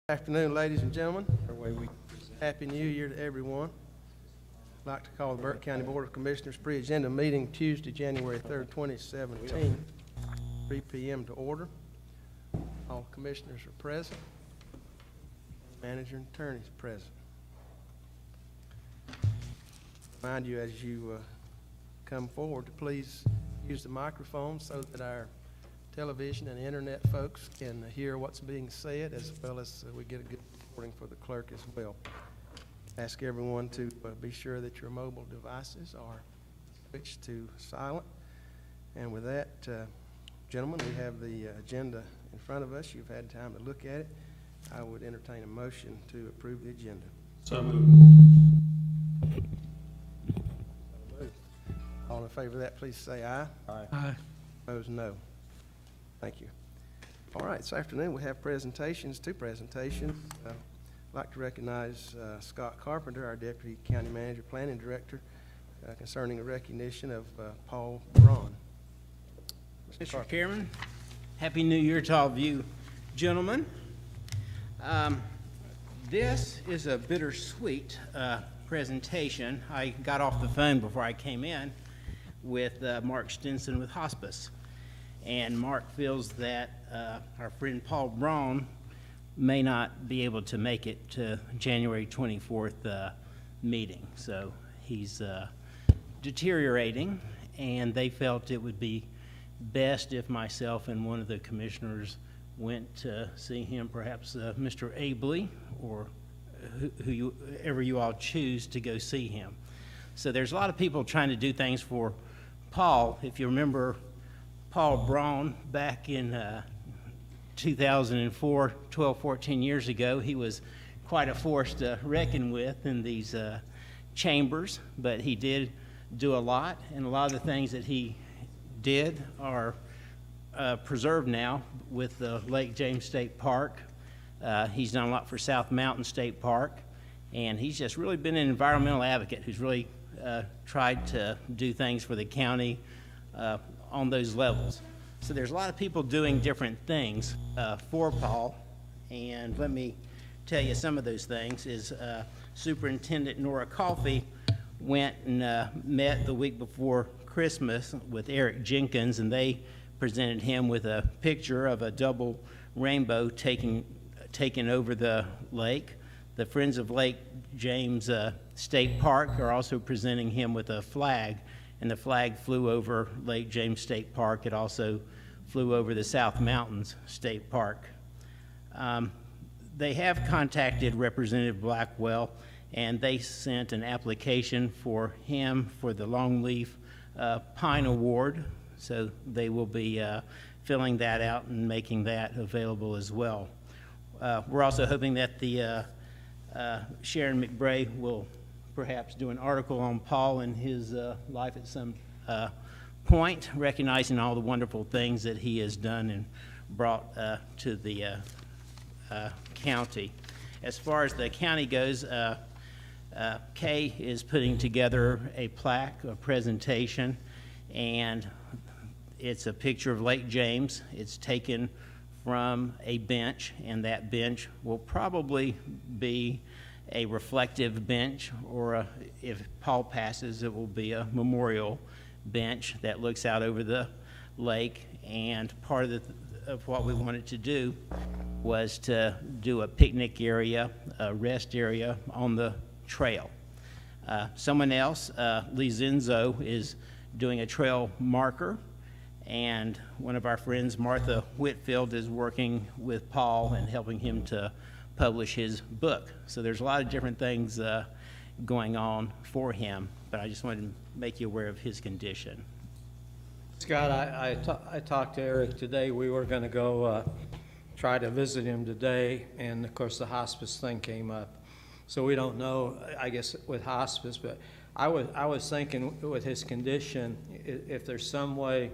Afternoon, ladies and gentlemen. Happy New Year to everyone. I'd like to call the Burke County Board of Commissioners pre-agenda meeting Tuesday, January 3rd, 2017, 3 p.m. to order. All commissioners are present. Manager and attorney is present. Remind you as you come forward to please use the microphone so that our television and internet folks can hear what's being said, as well as we get a good recording for the clerk as well. Ask everyone to be sure that your mobile devices are switched to silent. And with that, gentlemen, we have the agenda in front of us. You've had time to look at it. I would entertain a motion to approve the agenda. So moved. All in favor of that, please say aye. Aye. Aye. Opposed, no. Thank you. All right, this afternoon we have presentations, two presentations. I'd like to recognize Scott Carpenter, our Deputy County Manager, Planning Director, concerning a recognition of Paul Braun. Mr. Chairman, Happy New Year to all of you gentlemen. This is a bittersweet presentation. I got off the phone before I came in with Mark Stinson with Hospice. And Mark feels that our friend Paul Braun may not be able to make it to January 24th meeting. So he's deteriorating, and they felt it would be best if myself and one of the commissioners went to see him, perhaps Mr. Abley, or whoever you all choose to go see him. So there's a lot of people trying to do things for Paul. If you remember Paul Braun back in 2004, 12, 14 years ago, he was quite a force to reckon with in these chambers, but he did do a lot, and a lot of the things that he did are preserved now with the Lake James State Park. He's done a lot for South Mountain State Park, and he's just really been an environmental advocate who's really tried to do things for the county on those levels. So there's a lot of people doing different things for Paul, and let me tell you some of those things is Superintendent Nora Coffey went and met the week before Christmas with Eric Jenkins, and they presented him with a picture of a double rainbow taking over the lake. The Friends of Lake James State Park are also presenting him with a flag, and the flag flew over Lake James State Park. It also flew over the South Mountains State Park. They have contacted Representative Blackwell, and they sent an application for him for the Longleaf Pine Award, so they will be filling that out and making that available as well. We're also hoping that the Sharon McBray will perhaps do an article on Paul and his life at some point, recognizing all the wonderful things that he has done and brought to the county. As far as the county goes, Kay is putting together a plaque, a presentation, and it's a picture of Lake James. It's taken from a bench, and that bench will probably be a reflective bench, or if Paul passes, it will be a memorial bench that looks out over the lake. And part of what we wanted to do was to do a picnic area, a rest area on the trail. Someone else, Lee Zinzo, is doing a trail marker, and one of our friends, Martha Whitfield, is working with Paul and helping him to publish his book. So there's a lot of different things going on for him, but I just wanted to make you aware of his condition. Scott, I talked to Eric today. We were going to go try to visit him today, and of course the hospice thing came up. So we don't know, I guess, with hospice, but I was thinking with his condition, if there's some way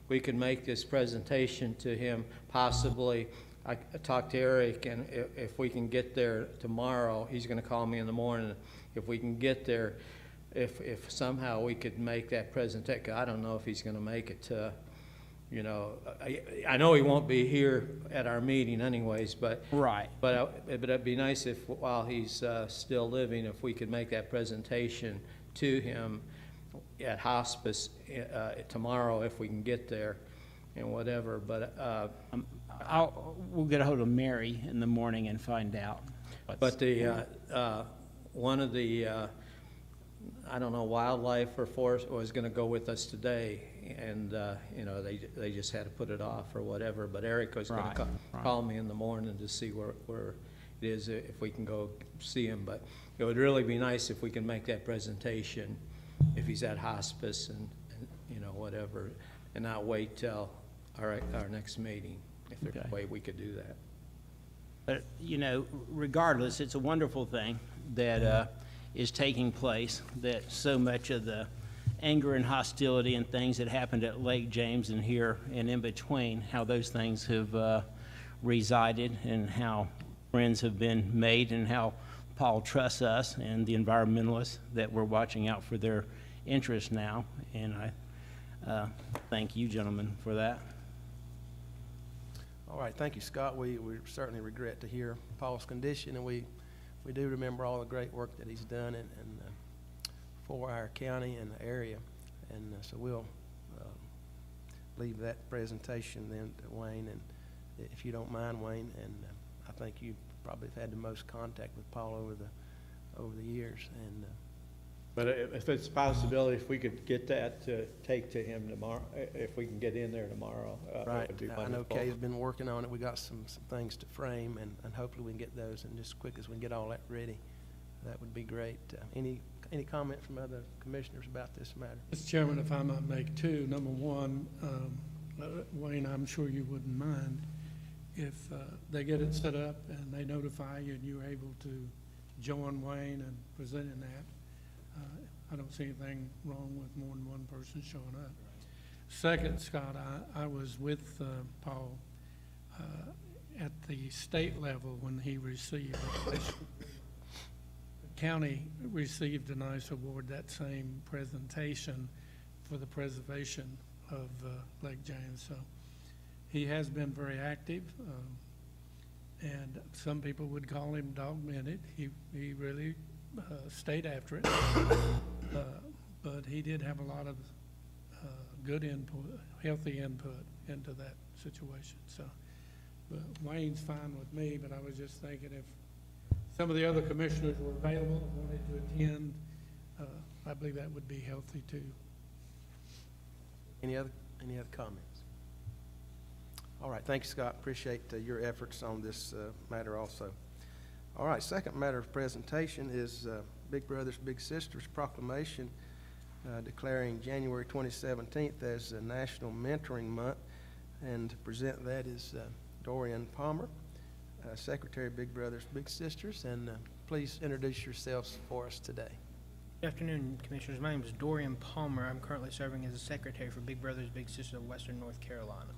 we could make this presentation to him, possibly. I talked to Eric, and if we can get there tomorrow, he's going to call me in the morning. If we can get there, if somehow we could make that presentation, I don't know if he's going to make it to, you know, I know he won't be here at our meeting anyways, but Right. But it'd be nice if, while he's still living, if we could make that presentation to him at hospice tomorrow, if we can get there and whatever, but, We'll get a hold of Mary in the morning and find out. but one of the, I don't know, wildlife or forest was gonna go with us today, and, you know, they just had to put it off or whatever, but Eric was gonna Right. call me in the morning to see where it is, if we can go see him, but it would really be nice if we can make that presentation, if he's at hospice and you know, whatever, and not wait till our next meeting, if there's Okay. a way we could do that. But, you know, regardless, it's a wonderful thing that is taking place, that so much of the anger and hostility and things that happened at Lake James and here and in between, how those things have resided and how friends have been made and how Paul trusts us and the environmentalists that we're watching out for their interests now. And I thank you, gentlemen, for that. All right, thank you, Scott. We certainly regret to hear Paul's condition, and we do remember all the great work that he's done and for our county and the area. And so we'll leave that presentation then to Wayne, and if you don't mind, Wayne, and I think you probably have had the most contact with Paul over the years, and But if it's a possibility, if we could get that to take to him tomorrow, if we can get in there tomorrow, it right. would be I know wonderful. Kay's been working on it. We got some things to frame, and hopefully we can get those, and just as quick as we can get all that ready, that would be great. Any comment from other commissioners about this matter? Mr. Chairman, if I might make two. Number one, Wayne, I'm sure you wouldn't mind if they get it set up and they notify you and you're able to join Wayne and presenting that. I don't see anything wrong with more than one person showing up. Second, Scott, I was with Paul at the state level when he received the county received a nice award, that same presentation for the preservation of Lake James. So he has been very active, and some people would call him dog-minted. He really stayed after it, but he did have a lot of good input, healthy input into that situation. So, but Wayne's fine with me, but I was just thinking if some of the other commissioners were available and wanted to attend, I believe that would be healthy too. Any other comments? All right, thank you, Scott. Appreciate your efforts on this matter also. All right, second matter of presentation is Big Brothers Big Sisters proclamation declaring January 2017 as National Mentoring Month, and to present that is Dorian Palmer, Secretary of Big Brothers Big Sisters, and please introduce yourselves for us today. Good afternoon, Commissioners. My name is Dorian Palmer. I'm currently serving as the Secretary for Big Brothers Big Sisters of Western North Carolina.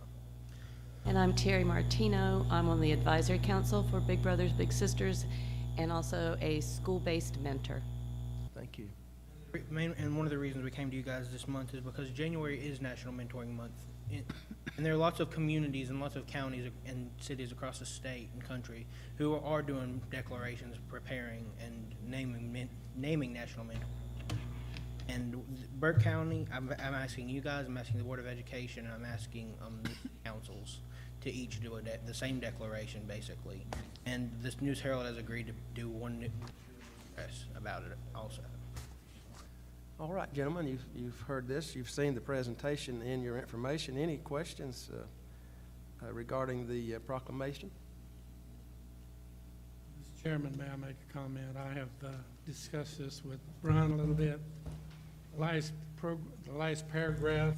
And I'm Terry Martino. I'm on the Advisory Council for Big Brothers Big Sisters and also a school-based mentor. Thank you. And one of the reasons we came to you guys this month is because January is National Mentoring Month. And there are lots of communities and lots of counties and cities across the state and country who are doing declarations, preparing, and naming national mentor. And Burke County, I'm asking you guys, I'm asking the Board of Education, and I'm asking the councils to each do the same declaration, basically. And this News Herald has agreed to do one new press about it also. All right, gentlemen, you've heard this. You've seen the presentation in your information. Any questions regarding the proclamation? Mr. Chairman, may I make a comment? I have discussed this with Brian a little bit. The last paragraph,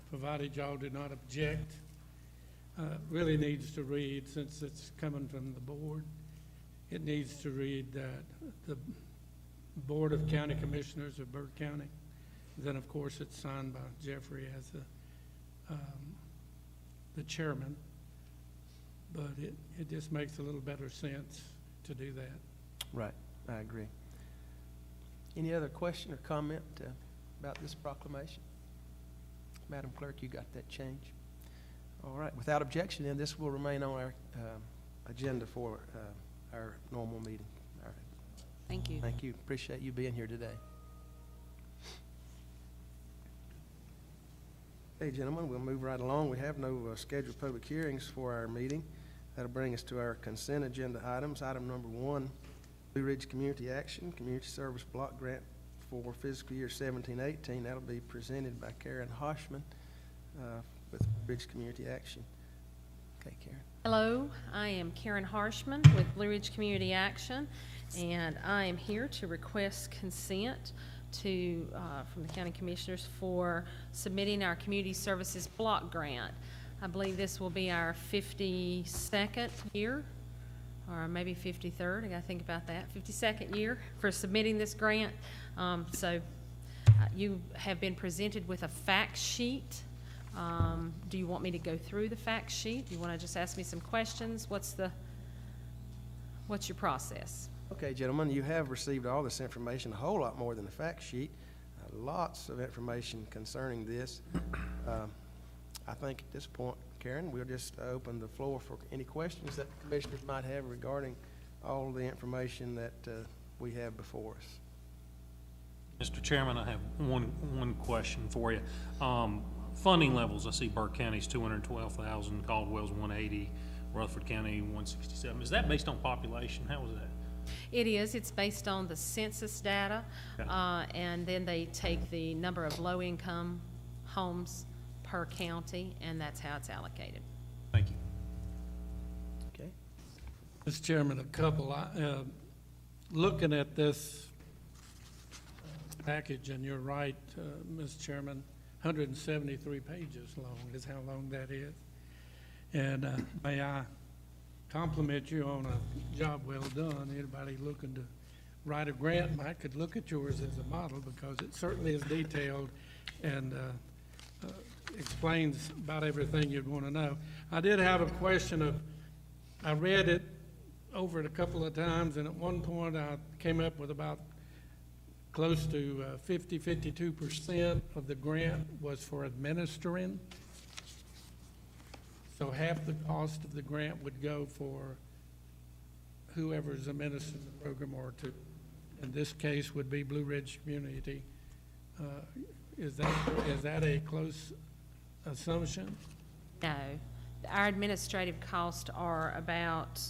provided y'all do not object, really needs to read, since it's coming from the board, it needs to read that the Board of County Commissioners of Burke County. Then, of course, it's signed by Jeffrey as the chairman. But it just makes a little better sense to do that. Right, I agree. Any other question or comment about this proclamation? Madam Clerk, you got that change? All right, without objection, then this will remain on our agenda for our normal meeting. All right. Thank you. Thank you. Appreciate you being here today. Okay, gentlemen, we'll move right along. We have no scheduled public hearings for our meeting. That'll bring us to our consent agenda items. Item number 1, Blue Ridge Community Action, Community Service Block Grant for fiscal year 17-18. That'll be presented by Karen Harshman with Blue Ridge Community Action. Okay, Karen. Hello, I am Karen Harshman with Blue Ridge Community Action, and I am here to request consent to, from the County Commissioners for submitting our Community Services Block Grant. I believe this will be our 52nd year, or maybe 53rd, I gotta think about that, 52nd year for submitting this grant. You have been presented with a fact sheet. Do you want me to go through the fact sheet? Do you want to just ask me some questions? What's your process? Okay, gentlemen, you have received all this information, a whole lot more than the fact sheet. Lots of information concerning this. I think at this point, Karen, we'll just open the floor for any questions that the commissioners might have regarding all the information that we have before us. Mr. Chairman, I have one question for you. Funding levels, I see Burke County's 212,000, Caldwell's 180, Rutherford County 167. Is that based on population? How was that? It is. It's based on the census data, Okay. and then they take the number of low-income homes per county, and that's how it's allocated. Thank you. Okay. Mr. Chairman, a couple, looking at this package, and you're right, Mr. Chairman, 173 pages long is how long that is. And may I compliment you on a job well done. Anybody looking to write a grant could look at yours as a model, because it certainly is detailed and explains about everything you'd want to know. I did have a question I read it over it a couple of times, and at one point I came up with about close to 52% of the grant was for administering. So half the cost of the grant would go for whoever's administering the program, or to, in this case, would be Blue Ridge Community. Is that a close assumption? No. Our administrative costs are about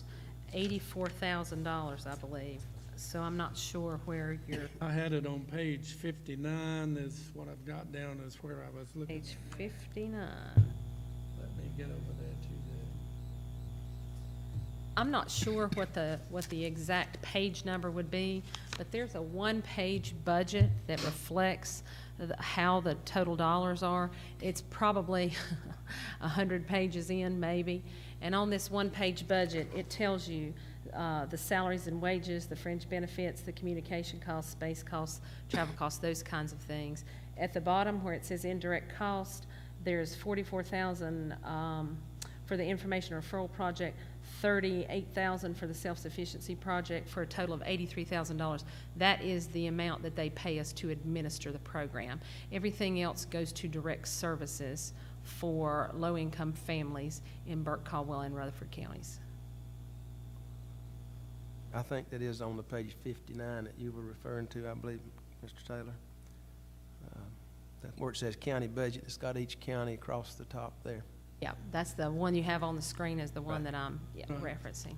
$84,000, I believe. So I'm not sure where you're, I had it on page 59 is what I've got down as where I was looking. page 59. Let me get over there to I'm not sure what the exact page number would be, but there's a one-page budget that reflects how the total dollars are. It's probably 100 pages in, maybe. And on this one-page budget, it tells you the salaries and wages, the fringe benefits, the communication costs, space costs, travel costs, those kinds of things. At the bottom where it says indirect cost, there's $44,000 for the information referral project, $38,000 for the self-sufficiency project, for a total of $83,000. That is the amount that they pay us to administer the program. Everything else goes to direct services for low-income families in Burke, Caldwell, and Rutherford counties. I think that is on the page 59 that you were referring to, I believe, Mr. Taylor. That where it says county budget, it's got each county across the top there. Yeah, that's the one you have on the screen is the one Right. that I'm Right. referencing.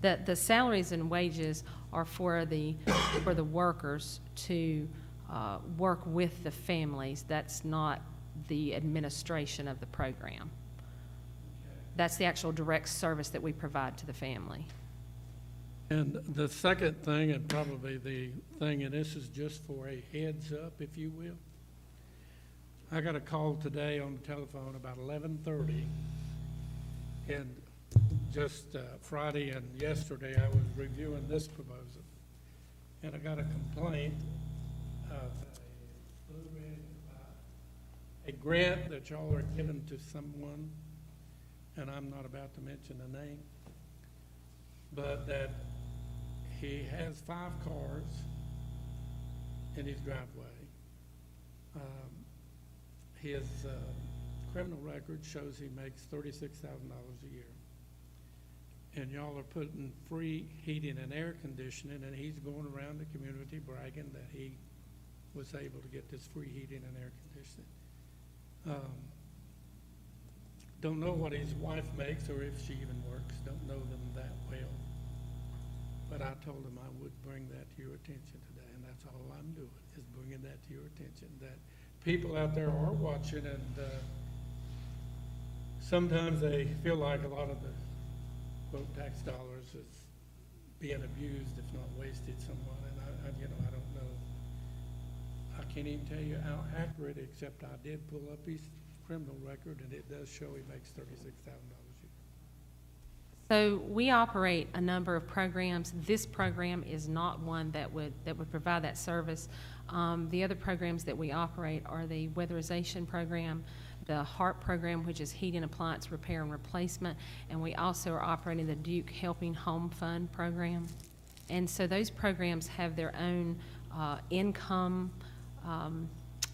The salaries and wages are for the workers to work with the families. That's not the administration of the program. That's the actual direct service that we provide to the family. And the second thing, and probably the thing, and this is just for a heads up, if you will. I got a call today on the telephone about 11:30, and just Friday and yesterday I was reviewing this proposal, and I got a complaint of a grant that y'all are giving to someone, and I'm not about to mention the name, but that he has 5 cars in his driveway. His criminal record shows he makes $36,000 a year. And y'all are putting free heating and air conditioning, and he's going around the community bragging that he was able to get this free heating and air conditioning. Don't know what his wife makes or if she even works, don't know them that well. But I told him I would bring that to your attention today, and that's all I'm doing, is bringing that to your attention, that people out there are watching, and sometimes they feel like a lot of the quote tax dollars is being abused, if not wasted somewhat, and I don't know. I can't even tell you how accurate, except I did pull up his criminal record, and it does show he makes $36,000 a year. So we operate a number of programs. This program is not one that would provide that service. The other programs that we operate are the weatherization program, the HARP program, which is heating appliance repair and replacement, and we also are operating the Duke Helping Home Fund program. And so those programs have their own income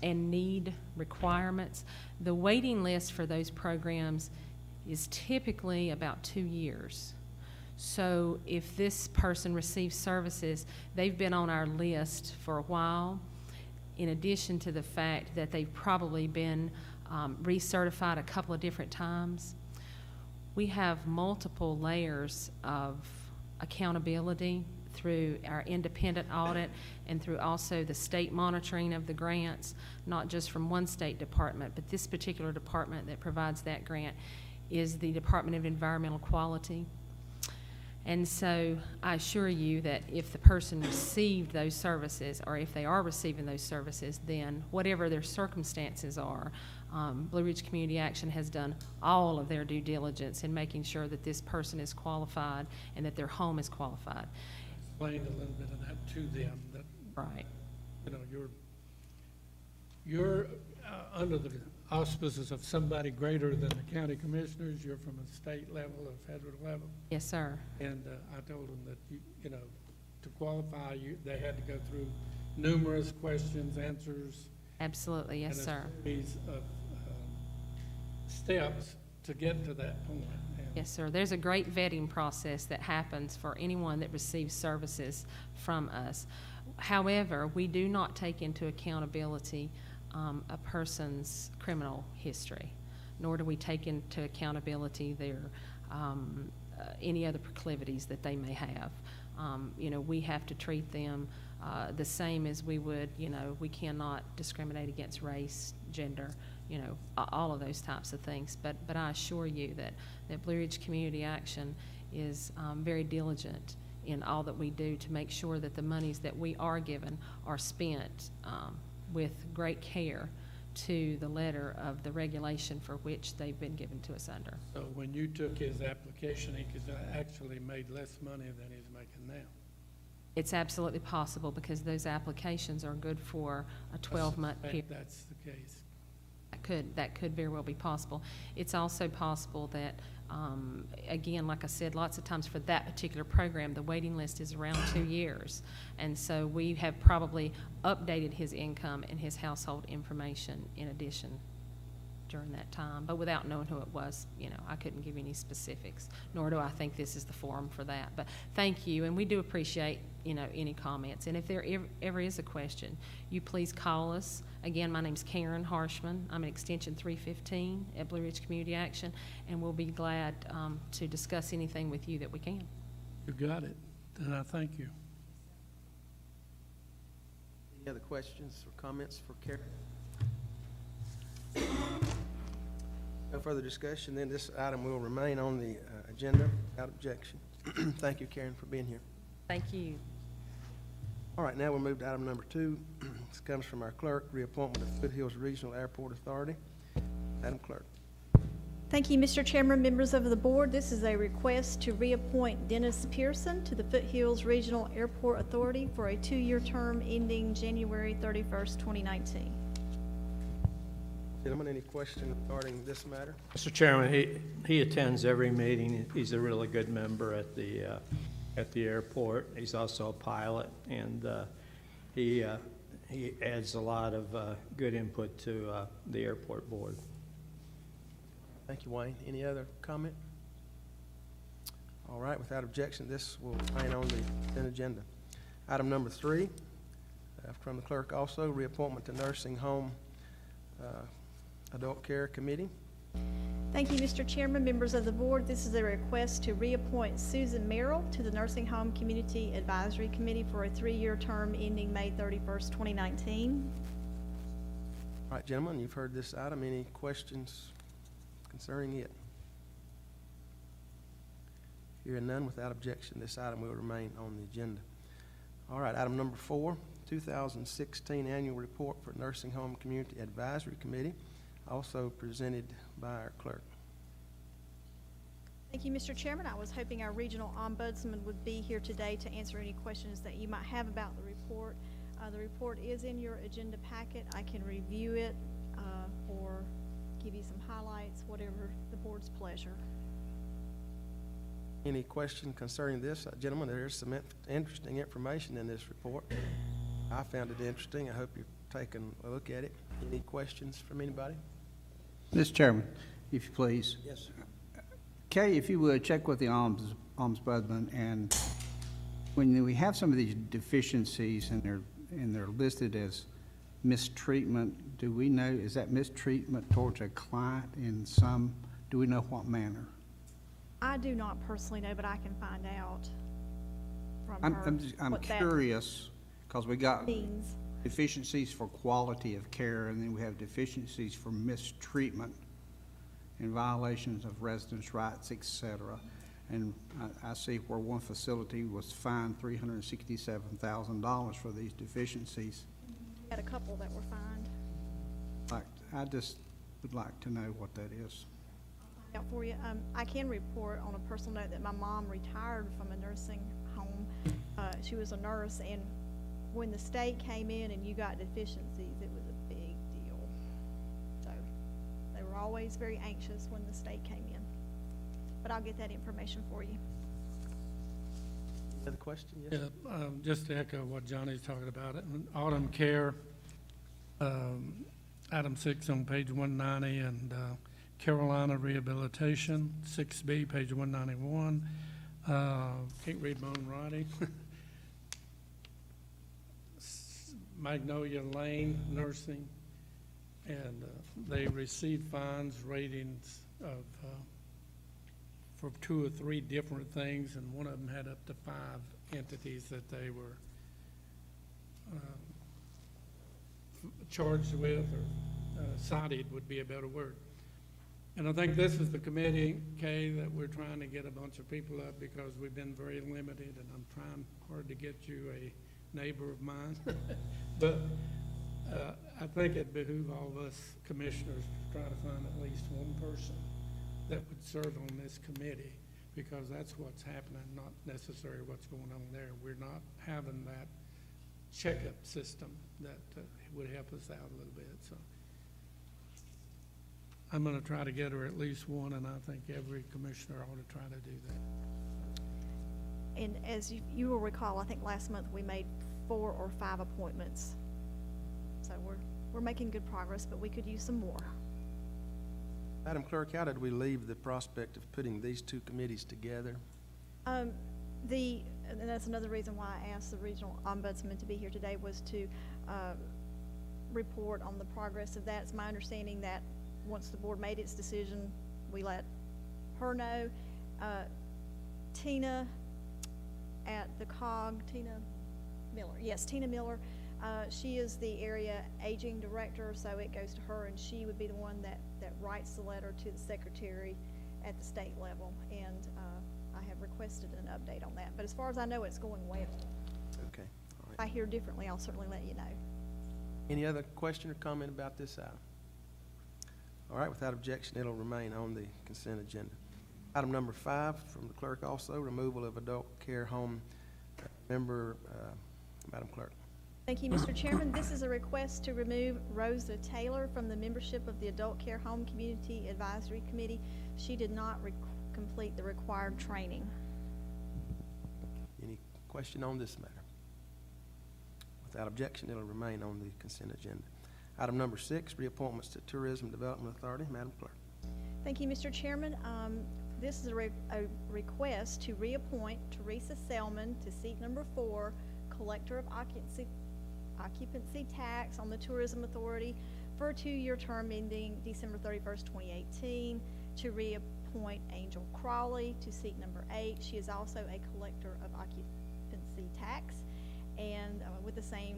and need requirements. The waiting list for those programs is typically about 2 years. So if this person receives services, they've been on our list for a while, in addition to the fact that they've probably been recertified a couple of different times. We have multiple layers of accountability through our independent audit and through also the state monitoring of the grants, not just from one state department, but this particular department that provides that grant is the Department of Environmental Quality. And so I assure you that if the person received those services, or if they are receiving those services, then whatever their circumstances are, Blue Ridge Community Action has done all of their due diligence in making sure that this person is qualified and that their home is qualified. Explained a little bit of that to them, that, Right. you know, you're under the auspices of somebody greater than the county commissioners. You're from a state level or federal level. Yes, sir. And I told them that, you know, to qualify, they had to go through numerous questions, answers. Absolutely, yes, sir. And a series of steps to get to that point. And Yes, sir. There's a great vetting process that happens for anyone that receives services from us. However, we do not take into accountability a person's criminal history, nor do we take into accountability their any other proclivities that they may have. You know, we have to treat them the same as we would, you know, we cannot discriminate against race, gender, you know, all of those types of things. But I assure you that Blue Ridge Community Action is very diligent in all that we do to make sure that the monies that we are given are spent with great care to the letter of the regulation for which they've been given to us under. so when you took his application, he could actually made less money than he's making now. It's absolutely possible because those applications are good for a 12-month period. That's the case. That could very well be possible. It's also possible that, again, like I said, lots of times for that particular program, the waiting list is around 2 years. And so we have probably updated his income and his household information in addition during that time. But without knowing who it was, you know, I couldn't give any specifics, nor do I think this is the forum for that. But thank you, and we do appreciate, you know, any comments. And if there ever is a question, you please call us. Again, my name's Karen Harshman. I'm at extension 315 at Blue Ridge Community Action, and we'll be glad to discuss anything with you that we can. You got it, and I thank you. Any other questions or comments for Karen? No further discussion, then this item will remain on the agenda without objection. Thank you, Karen, for being here. Thank you. All right, now we'll move to item number 2. This comes from our clerk, reappointment of Foothills Regional Airport Authority. Madam Clerk. Thank you, Mr. Chairman, members of the board. This is a request to reappoint Dennis Pearson to the Foothills Regional Airport Authority for a 2-year term ending January 31st, 2019. Gentlemen, any questions regarding this matter? Mr. Chairman, he attends every meeting. He's a really good member at the airport. He's also a pilot, and he adds a lot of good input to the airport board. Thank you, Wayne. Any other comment? All right, without objection, this will remain on the consent agenda. Item number 3, from the clerk also, reappointment to Nursing Home Adult Care Committee. Thank you, Mr. Chairman, members of the board. This is a request to reappoint Susan Merrill to the Nursing Home Community Advisory Committee for a 3-year term ending May 31st, 2019. All right, gentlemen, you've heard this item. Any questions concerning it? Hearing none, without objection, this item will remain on the agenda. All right, item number 4, 2016 Annual Report for Nursing Home Community Advisory Committee, also presented by our clerk. Thank you, Mr. Chairman. I was hoping our regional ombudsman would be here today to answer any questions that you might have about the report. The report is in your agenda packet. I can review it or give you some highlights, whatever the board's pleasure. Any question concerning this? Gentlemen, there's some interesting information in this report. I found it interesting. I hope you've taken a look at it. Any questions from anybody? Mr. Chairman, if you please. Yes, sir. Kay, if you would, check with the ombudsman, and when we have some of these deficiencies and they're listed as mistreatment, do we know, is that mistreatment towards a client in some, do we know what manner? I do not personally know, but I can find out from her I'm what that curious, because we got means. deficiencies for quality of care, and then we have deficiencies for mistreatment and violations of residents' rights, et cetera. And I see where one facility was fined $367,000 for these deficiencies. We had a couple that were fined. Like, I just would like to know what that is. Out for you. I can report on a personal note that my mom retired from a nursing home. She was a nurse, and when the state came in and you got deficiencies, it was a big deal. So they were always very anxious when the state came in. But I'll get that information for you. Any other question? Yes. Yeah, just to echo what Johnny's talking about, in Autumn Care, item 6 on page 190, and Carolina Rehabilitation, 6B, page 191. Can't read my own writing. Magnolia Lane Nursing, and they received fines, ratings of, for 2 or 3 different things, and one of them had up to 5 entities that they were charged with, or cited would be a better word. And I think this is the committee, Kay, that we're trying to get a bunch of people up, because we've been very limited, and I'm trying hard to get you a neighbor of mine. But I think it behooves all of us commissioners to try to find at least one person that would serve on this committee, because that's what's happening, not necessarily what's going on there. We're not having that checkup system that would help us out a little bit. So I'm going to try to get her at least one, and I think every commissioner ought to try to do that. And as you will recall, I think last month we made 4 or 5 appointments. So we're making good progress, but we could use some more. Madam Clerk, how did we leave the prospect of putting these 2 committees together? And that's another reason why I asked the regional ombudsman to be here today, was to report on the progress of that. It's my understanding that once the board made its decision, we let her know. Tina at the COG, Tina Miller, yes, Tina Miller, she is the area aging director, so it goes to her, and she would be the one that writes the letter to the secretary at the state level, and I have requested an update on that. But as far as I know, it's going well. Okay, all If right. I hear differently, I'll certainly let you know. Any other question or comment about this item? All right, without objection, it'll remain on the consent agenda. Item number 5 from the clerk also, removal of adult care home member, Madam Clerk. Thank you, Mr. Chairman. This is a request to remove Rosa Taylor from the membership of the Adult Care Home Community Advisory Committee. She did not complete the required training. Any question on this matter? Without objection, it'll remain on the consent agenda. Item number 6, reappointments to Tourism Development Authority. Madam Clerk. Thank you, Mr. Chairman. This is a request to reappoint Teresa Selman to seat number 4, Collector of Occupancy Tax on the Tourism Authority for a 2-year term ending December 31st, 2018. To reappoint Angel Crawley to seat number 8. She is also a Collector of Occupancy Tax and with the same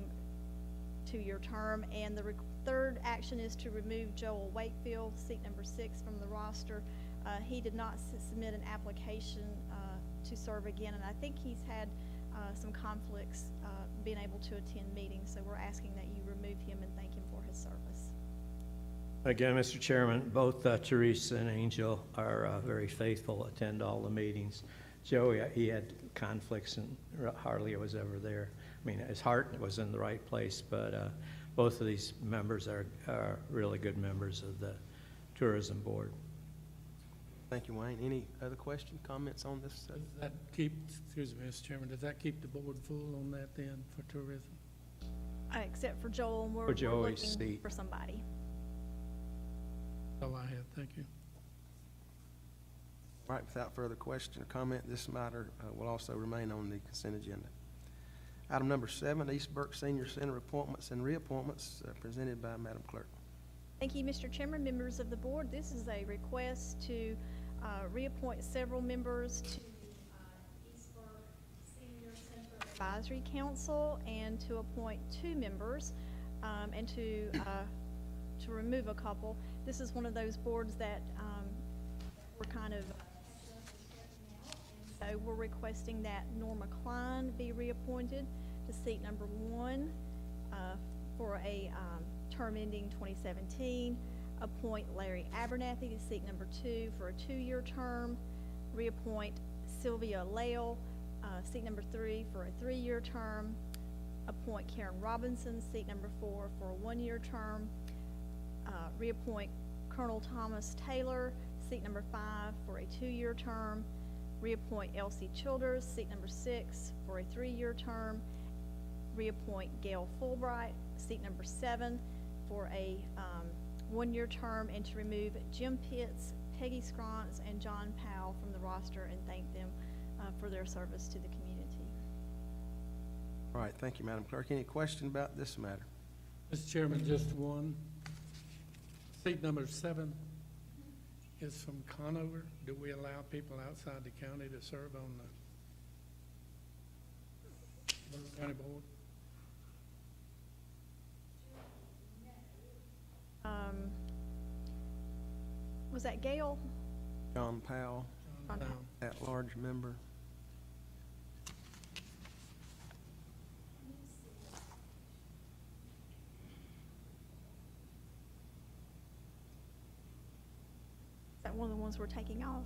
2-year term. And the third action is to remove Joel Wakefield, seat number 6, from the roster. He did not submit an application to serve again, and I think he's had some conflicts being able to attend meetings, so we're asking that you remove him and thank him for his service. Again, Mr. Chairman, both Teresa and Angel are very faithful, attend all the meetings. Joey, he had conflicts and hardly was ever there. I mean, his heart was in the right place, but both of these members are really good members of the Tourism Board. Thank you, Wayne. Any other question, comments on this? Does that keep, excuse me, Mr. Chairman, does that keep the board full on that then for tourism? Except for Joel, and we're Joey's looking seat. for somebody. That's all I have, thank you. All right, without further question or comment, this matter will also remain on the consent agenda. Item number 7, East Burke Senior Center appointments and reappointments, presented by Madam Clerk. Thank you, Mr. Chairman, members of the board. This is a request to reappoint several members to East Burke Senior Center Advisory Council and to appoint 2 members and to remove a couple. This is one of those boards that we're kind of so we're requesting that Norma Klein be reappointed to seat number 1 for a term ending 2017. Appoint Larry Abernathy to seat number 2 for a 2-year term. Reappoint Sylvia Lale, seat number 3 for a 3-year term. Appoint Karen Robinson, seat number 4 for a 1-year term. Reappoint Colonel Thomas Taylor, seat number 5 for a 2-year term. Reappoint Elsie Childers, seat number 6 for a 3-year term. Reappoint Gail Fulbright, seat number 7 for a 1-year term, and to remove Jim Pitts, Peggy Scrontz, and John Powell from the roster and thank them for their service to the community. All right, thank you, Madam Clerk. Any question about this matter? Mr. Chairman, just one. Seat number 7 is from Conover. Do we allow people outside the county to serve on the Burke County Board? Was that Gail? John Powell, John Powell. at-large member. Is that one of the ones we're taking off?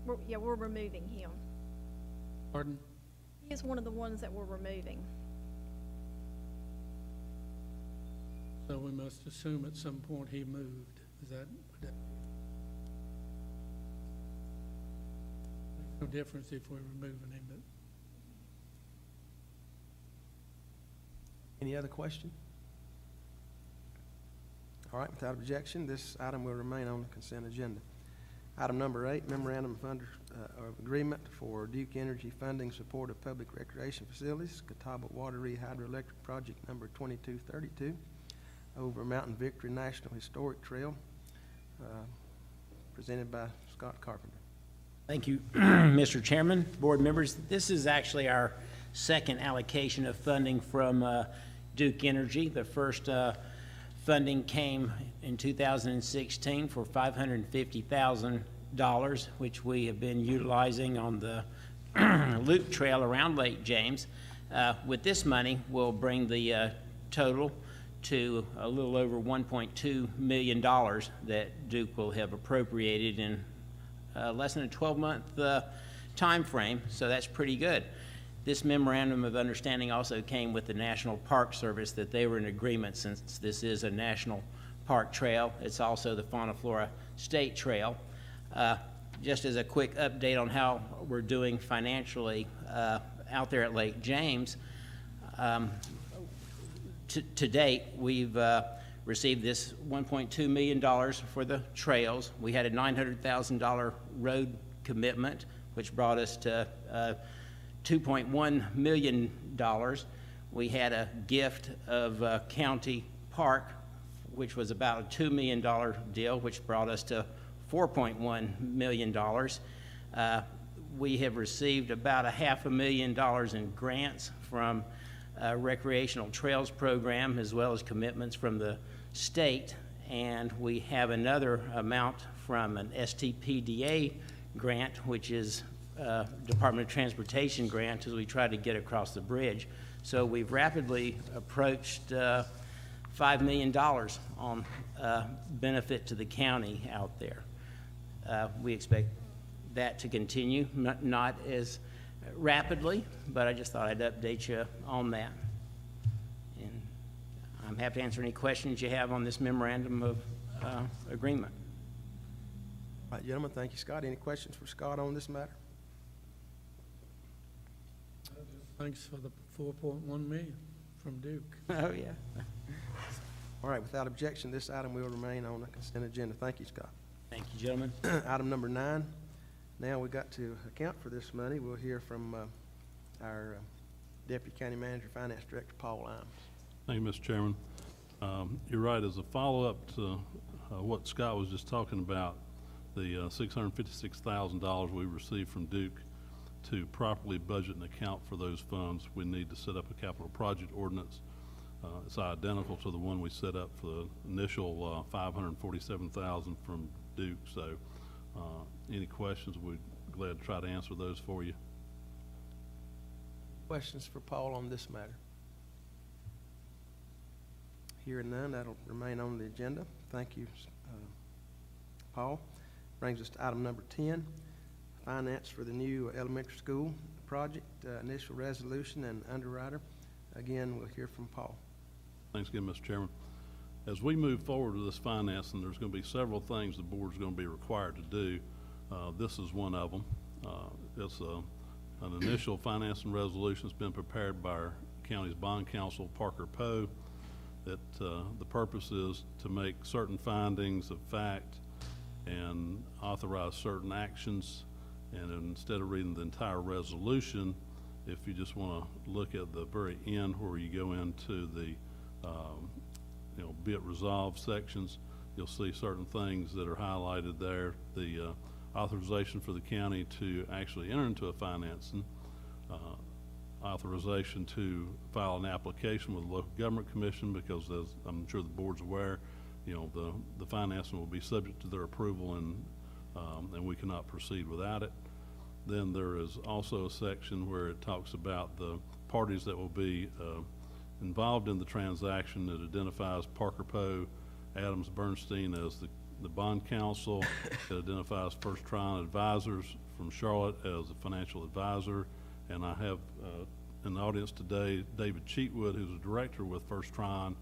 We're removing him. Pardon? He is one of the ones that we're removing. So we must assume at some point he moved. Is that? Makes no difference if we're removing him, but. Any other question? All right, without objection, this item will remain on the consent agenda. Item number 8, memorandum of agreement for Duke Energy funding support of public recreation facilities, Catawba Water Hydroelectric Project number 2232 over Mountain Victory National Historic Trail, presented by Scott Carpenter. Thank you, Mr. Chairman, board members. This is actually our second allocation of funding from Duke Energy. The first funding came in 2016 for $550,000, which we have been utilizing on the loop trail around Lake James. With this money, we'll bring the total to a little over $1.2 million that Duke will have appropriated in less than a 12-month time frame, so that's pretty good. This memorandum of understanding also came with the National Park Service that they were in agreement, since this is a national park trail. It's also the Fauna Flora State Trail. Just as a quick update on how we're doing financially out there at Lake James, to date, we've received this $1.2 million for the trails. We had a $900,000 road commitment, which brought us to $2.1 million. We had a gift of county park, which was about a $2 million deal, which brought us to $4.1 million. We have received about $500,000 in grants from recreational trails program, as well as commitments from the state, and we have another amount from an STPDA grant, which is Department of Transportation grant, as we try to get across the bridge. So we've rapidly approached $5 million on benefit to the county out there. We expect that to continue, not as rapidly, but I just thought I'd update you on that. And I'm happy to answer any questions you have on this memorandum of agreement. All right, gentlemen, thank you, Scott. Any questions for Scott on this matter? Thanks for the 4.1 million from Duke. Oh, yeah. All right, without objection, this item will remain on the consent agenda. Thank you, Scott. Thank you, gentlemen. Item number 9. Now we've got to account for this money. We'll hear from our Deputy County Manager, Finance Director, Paul Imes. Thank you, Mr. Chairman. You're right, as a follow-up to what Scott was just talking about, the $656,000 we received from Duke, to properly budget and account for those funds, we need to set up a capital project ordinance. It's identical to the one we set up for the initial $547,000 from Duke. So any questions, we'd be glad to try to answer those for you. Questions for Paul on this matter? Hearing none, that'll remain on the agenda. Thank you, Paul. Brings us to item number 10, finance for the new elementary school project, initial resolution and underwriter. Again, we'll hear from Paul. Thanks again, Mr. Chairman. As we move forward with this financing, there's going to be several things the board's going to be required to do. This is one of them. It's an initial financing resolution that's been prepared by our county's bond counsel, Parker Poe, that the purpose is to make certain findings of fact and authorize certain actions. And instead of reading the entire resolution, if you just want to look at the very end where you go into the be it resolved sections, you'll see certain things that are highlighted there. The authorization for the county to actually enter into a financing, authorization to file an application with the local government commission, because as I'm sure the board's aware, the financing will be subject to their approval, and we cannot proceed without it. Then there is also a section where it talks about the parties that will be involved in the transaction. That identifies Parker Poe, Adams Bernstein as the bond counsel. It identifies First Trine Advisors from Charlotte as a financial advisor. And I have in the audience today David Cheatwood, who's a director with First Trine,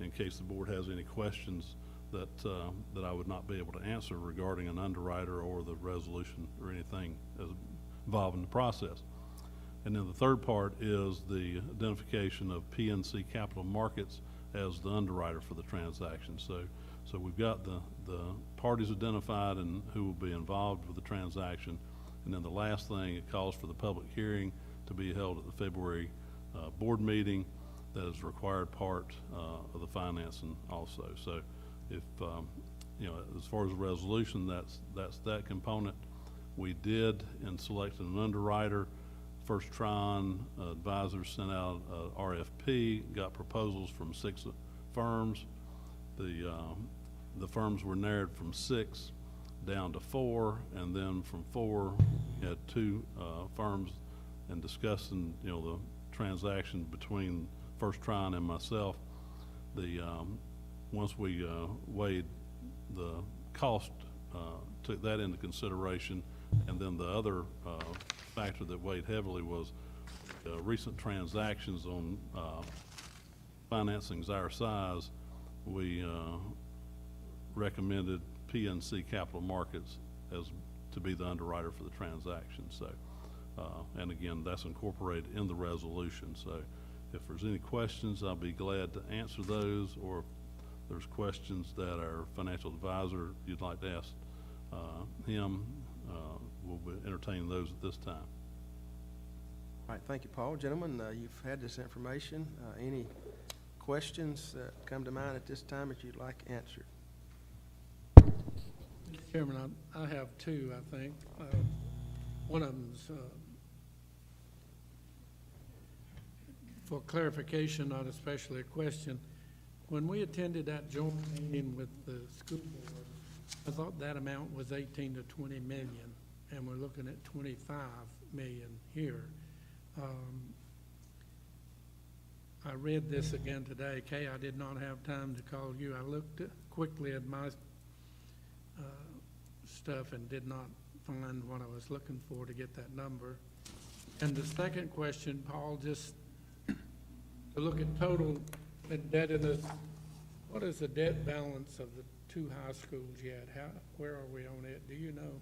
in case the board has any questions that I would not be able to answer regarding an underwriter or the resolution or anything involved in the process. And then the third part is the identification of PNC Capital Markets as the underwriter for the transaction. So we've got the parties identified and who will be involved with the transaction. And then the last thing, it calls for the public hearing to be held at the February board meeting. That is a required part of the financing also. So if, as far as the resolution, that's that component. We did, in selecting an underwriter, First Trine Advisors sent out an RFP, got proposals from 6 firms. The firms were narrowed from 6 down to 4, and then from 4, we had 2 firms, and discussing, the transaction between First Trine and myself. Once we weighed the cost, took that into consideration, and then the other factor that weighed heavily was recent transactions on financings our size. We recommended PNC Capital Markets to be the underwriter for the transaction. So, and again, that's incorporated in the resolution. So if there's any questions, I'll be glad to answer those, or if there's questions that our financial advisor, you'd like to ask him, we'll be entertaining those at this time. All right, thank you, Paul. Gentlemen, you've had this information. Any questions that come to mind at this time that you'd like answered? Chairman, I have two, I think. One of them's for clarification, not especially a question. When we attended that joint meeting with the school board, I thought that amount was 18 to 20 million, and we're looking at 25 million here. I read this again today. Kay, I did not have time to call you. I looked quickly at my stuff and did not find what I was looking for to get that number. And the second question, Paul, just to look at total indebtedness, what is the debt balance of the two high schools yet? Where are we on it? Do you know?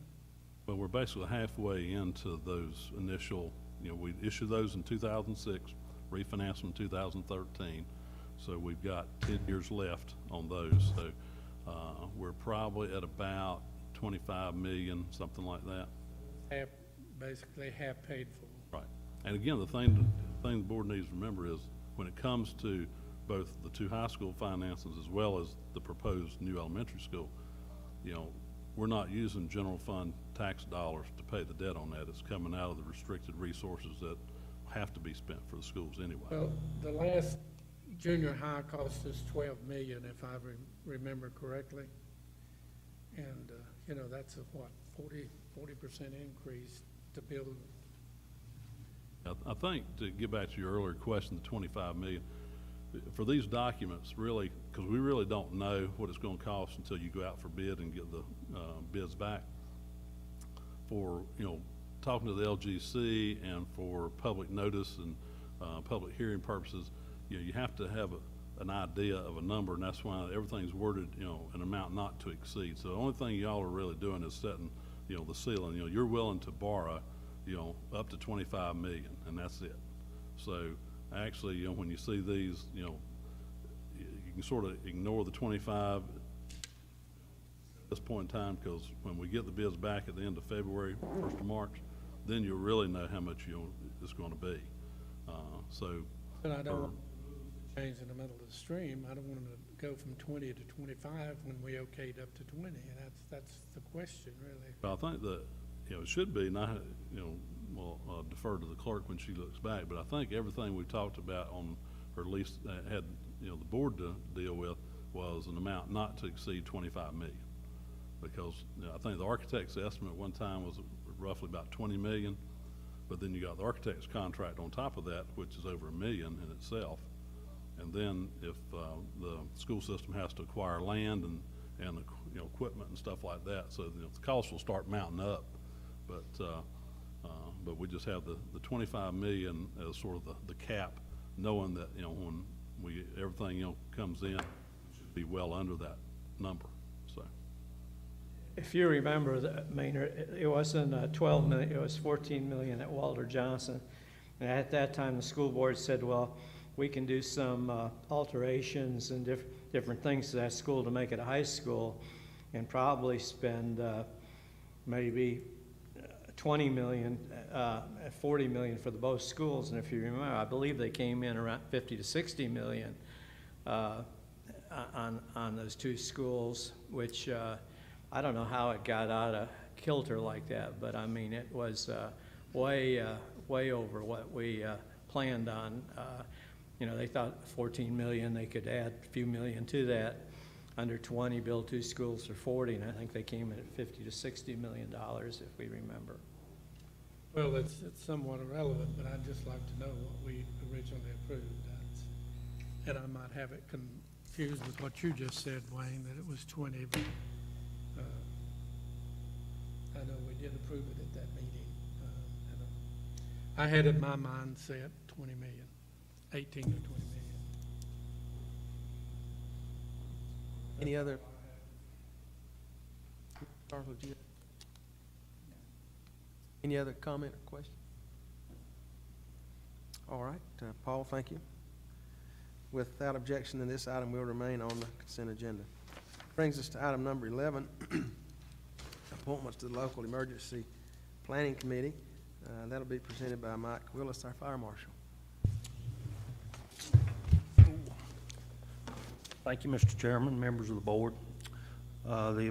Well, we're basically halfway into those initial, we issued those in 2006, refinanced them in 2013. So we've got 10 years left on those. So we're probably at about 25 million, something like that. Basically half paid for. Right. And again, the thing the board needs to remember is when it comes to both the two high school finances as well as the proposed new elementary school, we're not using general fund tax dollars to pay the debt on that. It's coming out of the restricted resources that have to be spent for the schools anyway. Well, the last junior high cost us 12 million, if I remember correctly. And, that's a, 40% increase to build. I think, to get back to your earlier question, the 25 million, for these documents, really, because we really don't know what it's going to cost until you go out for bid and get the bids back. For, talking to the LGC and for public notice and public hearing purposes, you have to have an idea of a number, and that's why everything's worded, an amount not to exceed. So the only thing y'all are really doing is setting, the ceiling. You're willing to borrow, up to 25 million, and that's it. So actually, when you see these, you can sort of ignore the 25 at this point in time, because when we get the bids back at the end of February, 1st of March, then you'll really know how much it's going to be. But I don't want to change in the middle of the stream. I don't want to go from 20 to 25 when we okayed up to 20. And that's the question, really. But I think that, it should be, not, we'll defer to the clerk when she looks back, but I think everything we talked about on, or at least had, the board to deal with, was an amount not to exceed 25 million. Because I think the architect's estimate one time was roughly about 20 million, but then you got the architect's contract on top of that, which is over $1 million in itself. And then if the school system has to acquire land and equipment and stuff like that, so the cost will start mounting up. But we just have the 25 million as sort of the cap, knowing that when everything comes in, it should be well under that number. So If you remember, Maynard, it wasn't 12 million, it was 14 million at Walter Johnson. And at that time, the school board said, well, we can do some alterations and different things to that school to make it a high school, and probably spend maybe 20 million, 40 million for the both schools. And if you remember, I believe they came in around 50 to 60 million on those two schools, which I don't know how it got out of kilter like that, but I mean, it was way over what we planned on. They thought 14 million, they could add a few million to that. Under 20, build two schools for 40, and I think they came in at 50 to 60 million dollars, if we remember. Well, it's somewhat irrelevant, but I'd just like to know what we originally approved. And I might have it confused with what you just said, Wayne, that it was 20, but I know we did approve it at that meeting. I had in my mind set 20 million, 18 to 20 million. Any other? Charles, would you? Any other comment or question? All right, Paul, thank you. Without objection, then this item will remain on the consent agenda. Brings us to item number 11, appointments to the Local Emergency Planning Committee. That'll be presented by Mike Willis, our fire marshal. Thank you, Mr. Chairman, members of the board. The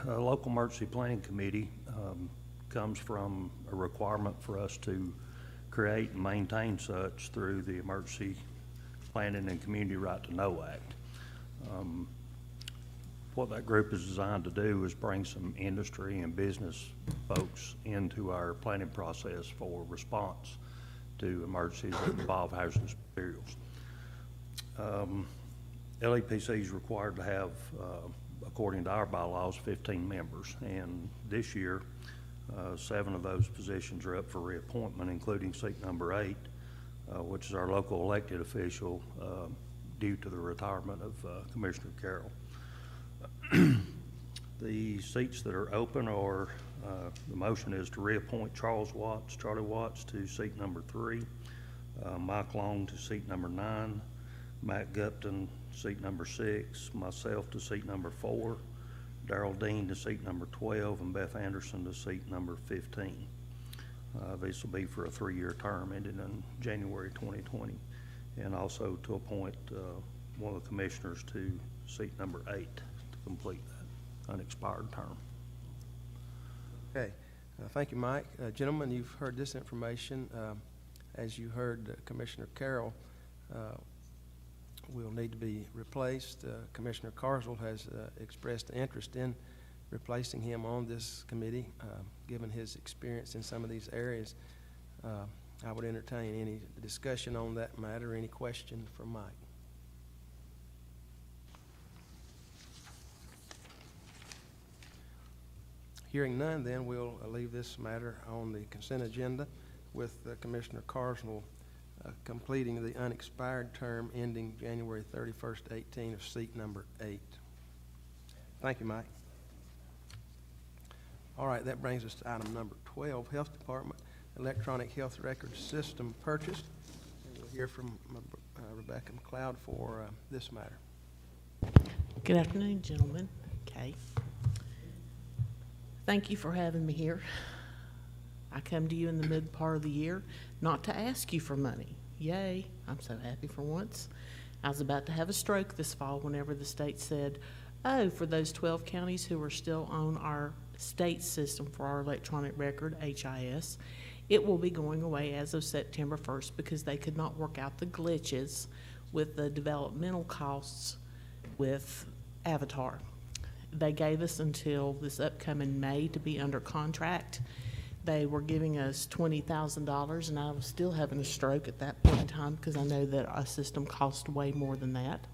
Local Emergency Planning Committee comes from a requirement for us to create and maintain such through the Emergency Planning and Community Right to Know Act. What that group is designed to do is bring some industry and business folks into our planning process for response to emergencies that involve hazardous materials. LEPC is required to have, according to our bylaws, 15 members, and this year, 7 of those positions are up for reappointment, including seat number 8, which is our local elected official due to the retirement of Commissioner Carroll. The seats that are open are, the motion is to reappoint Charlie Watts to seat number 3, Mike Long to seat number 9, Matt Gupton seat number 6, myself to seat number 4, Darrell Dean to seat number 12, and Beth Anderson to seat number 15. This will be for a 3-year term ending in January 2020, and also to appoint one of the commissioners to seat number 8 to complete that unexpired term. Okay, thank you, Mike. Gentlemen, you've heard this information. As you heard Commissioner Carroll will need to be replaced. Commissioner Carswell has expressed interest in replacing him on this committee, given his experience in some of these areas. I would entertain any discussion on that matter, any question for Mike. Hearing none, then we'll leave this matter on the consent agenda with Commissioner Carswell completing the unexpired term ending January 31st, 18 of seat number 8. Thank you, Mike. All right, that brings us to item number 12, Health Department Electronic Health Record System purchase. And we'll hear from Rebecca McLeod for this matter. Good afternoon, gentlemen. Okay. Thank you for having me here. I come to you in the mid part of the year not to ask you for money. Yay, I'm so happy for once. I was about to have a stroke this fall whenever the state said, oh, for those 12 counties who are still on our state system for our electronic record, HIS, it will be going away as of September 1st because they could not work out the glitches with the developmental costs with Avatar. They gave us until this upcoming May to be under contract. They were giving us $20,000, and I was still having a stroke at that point in time because I know that our system cost way more than that.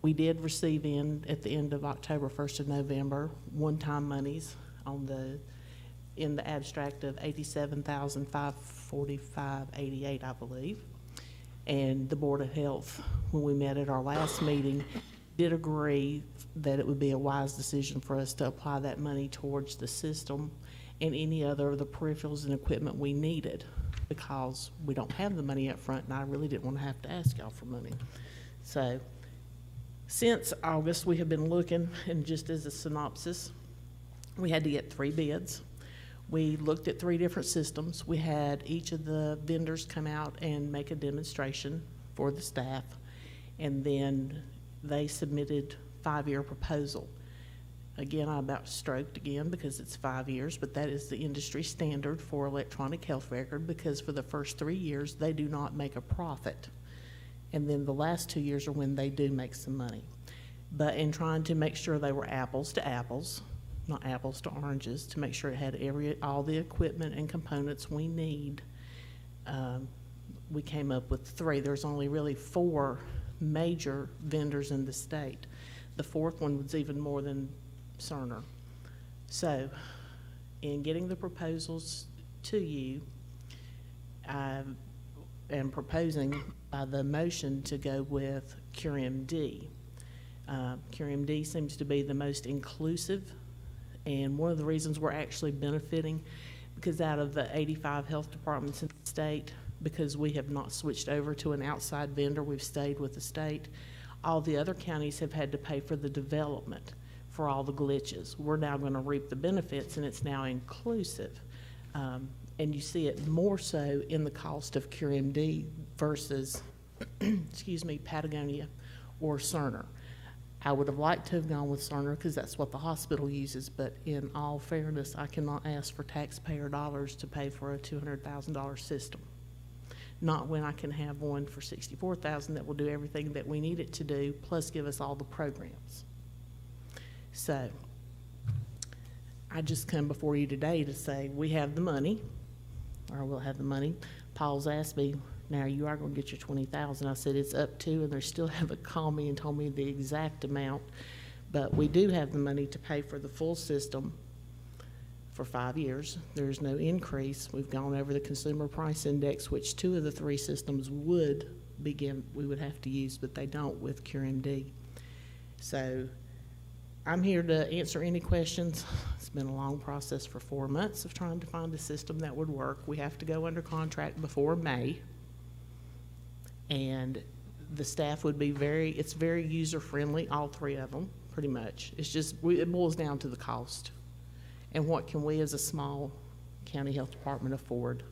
We did receive at the end of October, 1st of November, one-time monies in the abstract of $87,545.88, I believe. And the Board of Health, when we met at our last meeting, did agree that it would be a wise decision for us to apply that money towards the system and any other of the peripherals and equipment we needed, because we don't have the money up front, and I really didn't want to have to ask y'all for money. So since August, we have been looking, and just as a synopsis, we had to get 3 bids. We looked at 3 different systems. We had each of the vendors come out and make a demonstration for the staff, and then they submitted 5-year proposal. Again, I about stroked again because it's 5 years, but that is the industry standard for electronic health record, because for the first 3 years, they do not make a profit. And then the last 2 years are when they do make some money. But in trying to make sure they were apples to apples, not apples to oranges, to make sure it had all the equipment and components we need, we came up with 3. There's only really 4 major vendors in the state. The 4th one was even more than Cerner. So in getting the proposals to you, I am proposing the motion to go with CureMD. CureMD seems to be the most inclusive, and one of the reasons we're actually benefiting, because out of the 85 health departments in the state, because we have not switched over to an outside vendor. We've stayed with the state. All the other counties have had to pay for the development for all the glitches. We're now going to reap the benefits, and it's now inclusive. And you see it more so in the cost of CureMD versus, excuse me, Patagonia or Cerner. I would have liked to have gone with Cerner because that's what the hospital uses, but in all fairness, I cannot ask for taxpayer dollars to pay for a $200,000 system. Not when I can have one for $64,000 that will do everything that we need it to do, plus give us all the programs. So, I just come before you today to say, we have the money, or we'll have the money. Paul's asked me, now you are gonna get your $20,000. I said, it's up to, and they still haven't called me and told me the exact amount. But we do have the money to pay for the full system for 5 years. There's no increase. We've gone over the consumer price index, which 2 of the 3 systems we would have to use, but they don't with CureMD. So I'm here to answer any questions. It's been a long process for 4 months of trying to find a system that would work. We have to go under contract before May. And the staff would be it's very user-friendly, all 3 of them, pretty much. It's just, it boils down to the cost. And what can we as a small county health department afford?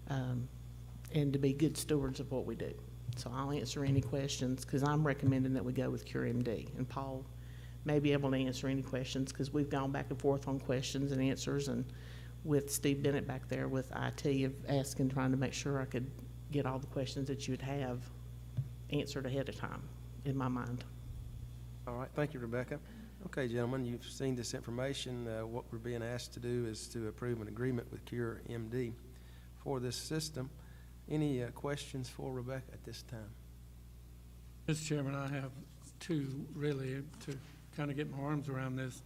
And to be good stewards of what we do. So I'll answer any questions, because I'm recommending that we go with CureMD. And Paul may be able to answer any questions, because we've gone back and forth on questions and answers, and with Steve Bennett back there with IT of asking, trying to make sure I could get all the questions that you would have answered ahead of time in my mind. All right, thank you, Rebecca. Okay, gentlemen, you've seen this information. What we're being asked to do is to approve an agreement with CureMD for this system. Any questions for Rebecca at this time? Mr. Chairman, I have 2 really to kind of get my arms around this.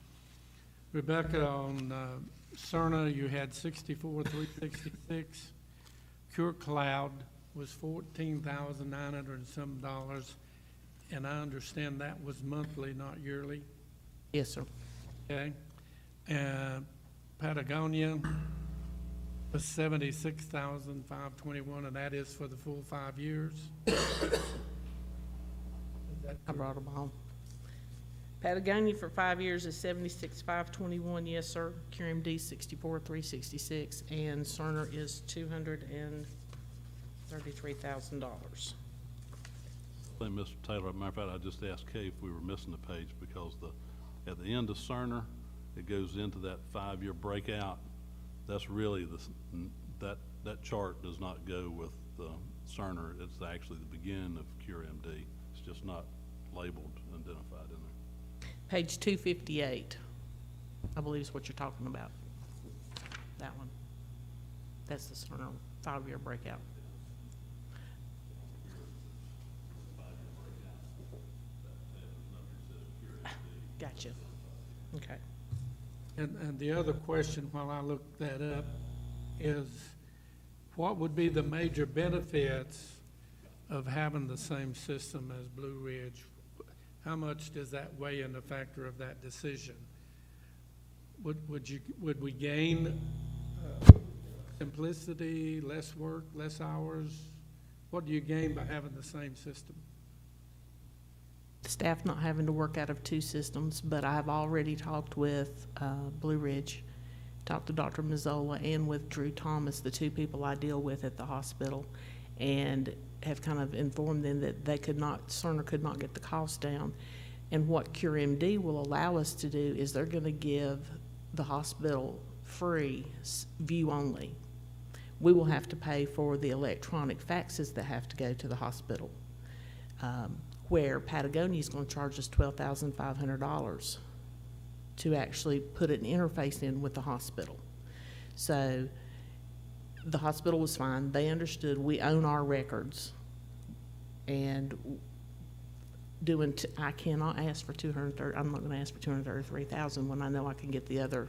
Rebecca, on Cerner, you had 64,366. Cure Cloud was $14,900 and some dollars, and I understand that was monthly, not yearly. Yes, sir. Okay. Patagonia was $76,521, and that is for the full 5 years. I brought them all. Patagonia for 5 years is $76,521, yes, sir. CureMD $64,366, and Cerner is $233,000. I think, Mr. Taylor, as a matter of fact, I just asked Kay if we were missing a page, because at the end of Cerner, it goes into that 5-year breakout. That's really that chart does not go with Cerner. It's actually the beginning of CureMD. It's just not labeled, identified in there. Page 258, I believe is what you're talking about. That one. That's the Cerner 5-year breakout. Gotcha. Okay. And the other question, while I look that up, is what would be the major benefits of having the same system as Blue Ridge? How much does that weigh in the factor of that decision? Would we gain simplicity, less work, less hours? What do you gain by having the same system? Staff not having to work out of 2 systems, but I've already talked with Blue Ridge, talked to Dr. Mazzola, and with Drew Thomas, the 2 people I deal with at the hospital, and have kind of informed them that Cerner could not get the cost down. And what CureMD will allow us to do is they're going to give the hospital free view only. We will have to pay for the electronic faxes that have to go to the hospital. Where Patagonia is going to charge us $12,500 to actually put an interface in with the hospital. So the hospital was fine. They understood we own our records, and I cannot ask for I'm not going to ask for $233,000 when I know I can get the other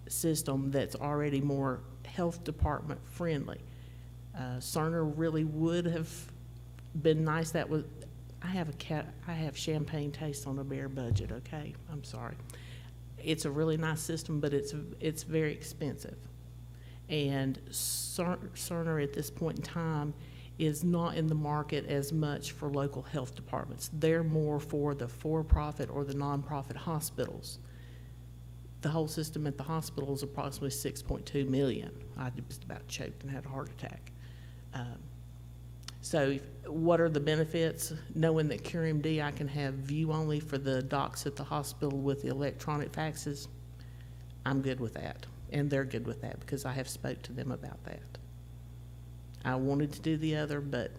system that's already more health department friendly. Cerner really would have been nice. I have champagne taste on a bare budget, okay? I'm sorry. It's a really nice system, but it's very expensive. And Cerner at this point in time is not in the market as much for local health departments. They're more for the for-profit or the nonprofit hospitals. The whole system at the hospital is approximately 6.2 million. I just about choked and had a heart attack. So what are the benefits? Knowing that CureMD, I can have view only for the docs at the hospital with the electronic faxes, I'm good with that. And they're good with that because I have spoke to them about that. I wanted to do the other, but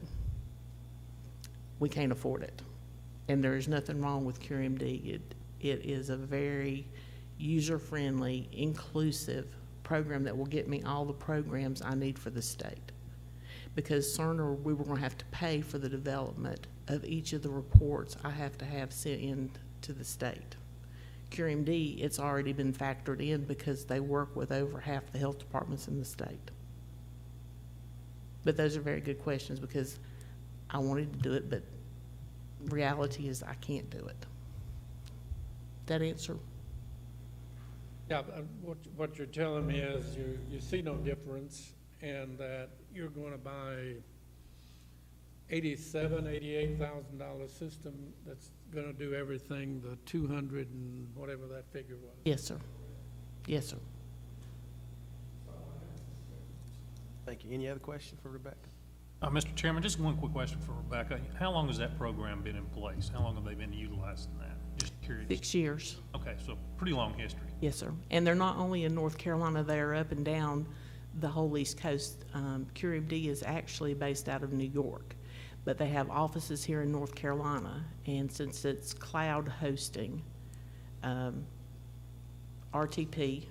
we can't afford it. And there is nothing wrong with CureMD. It is a very user-friendly, inclusive program that will get me all the programs I need for the state. Because Cerner, we were going to have to pay for the development of each of the reports I have to have sent in to the state. CureMD, it's already been factored in because they work with over half the health departments in the state. But those are very good questions because I wanted to do it, but reality is I can't do it. That answer? Yeah, what you're telling me is you see no difference and that you're going to buy $88,000 system that's going to do everything, the 200 and whatever that figure was. Yes, sir. Yes, sir. Thank you. Any other questions for Rebecca? Mr. Chairman, just one quick question for Rebecca. How long has that program been in place? How long have they been utilizing that? Just curious. 6 years. Okay, so pretty long history. Yes, sir. And they're not only in North Carolina, they're up and down the whole East Coast. CureMD is actually based out of New York, but they have offices here in North Carolina. And since it's cloud hosting, RTP,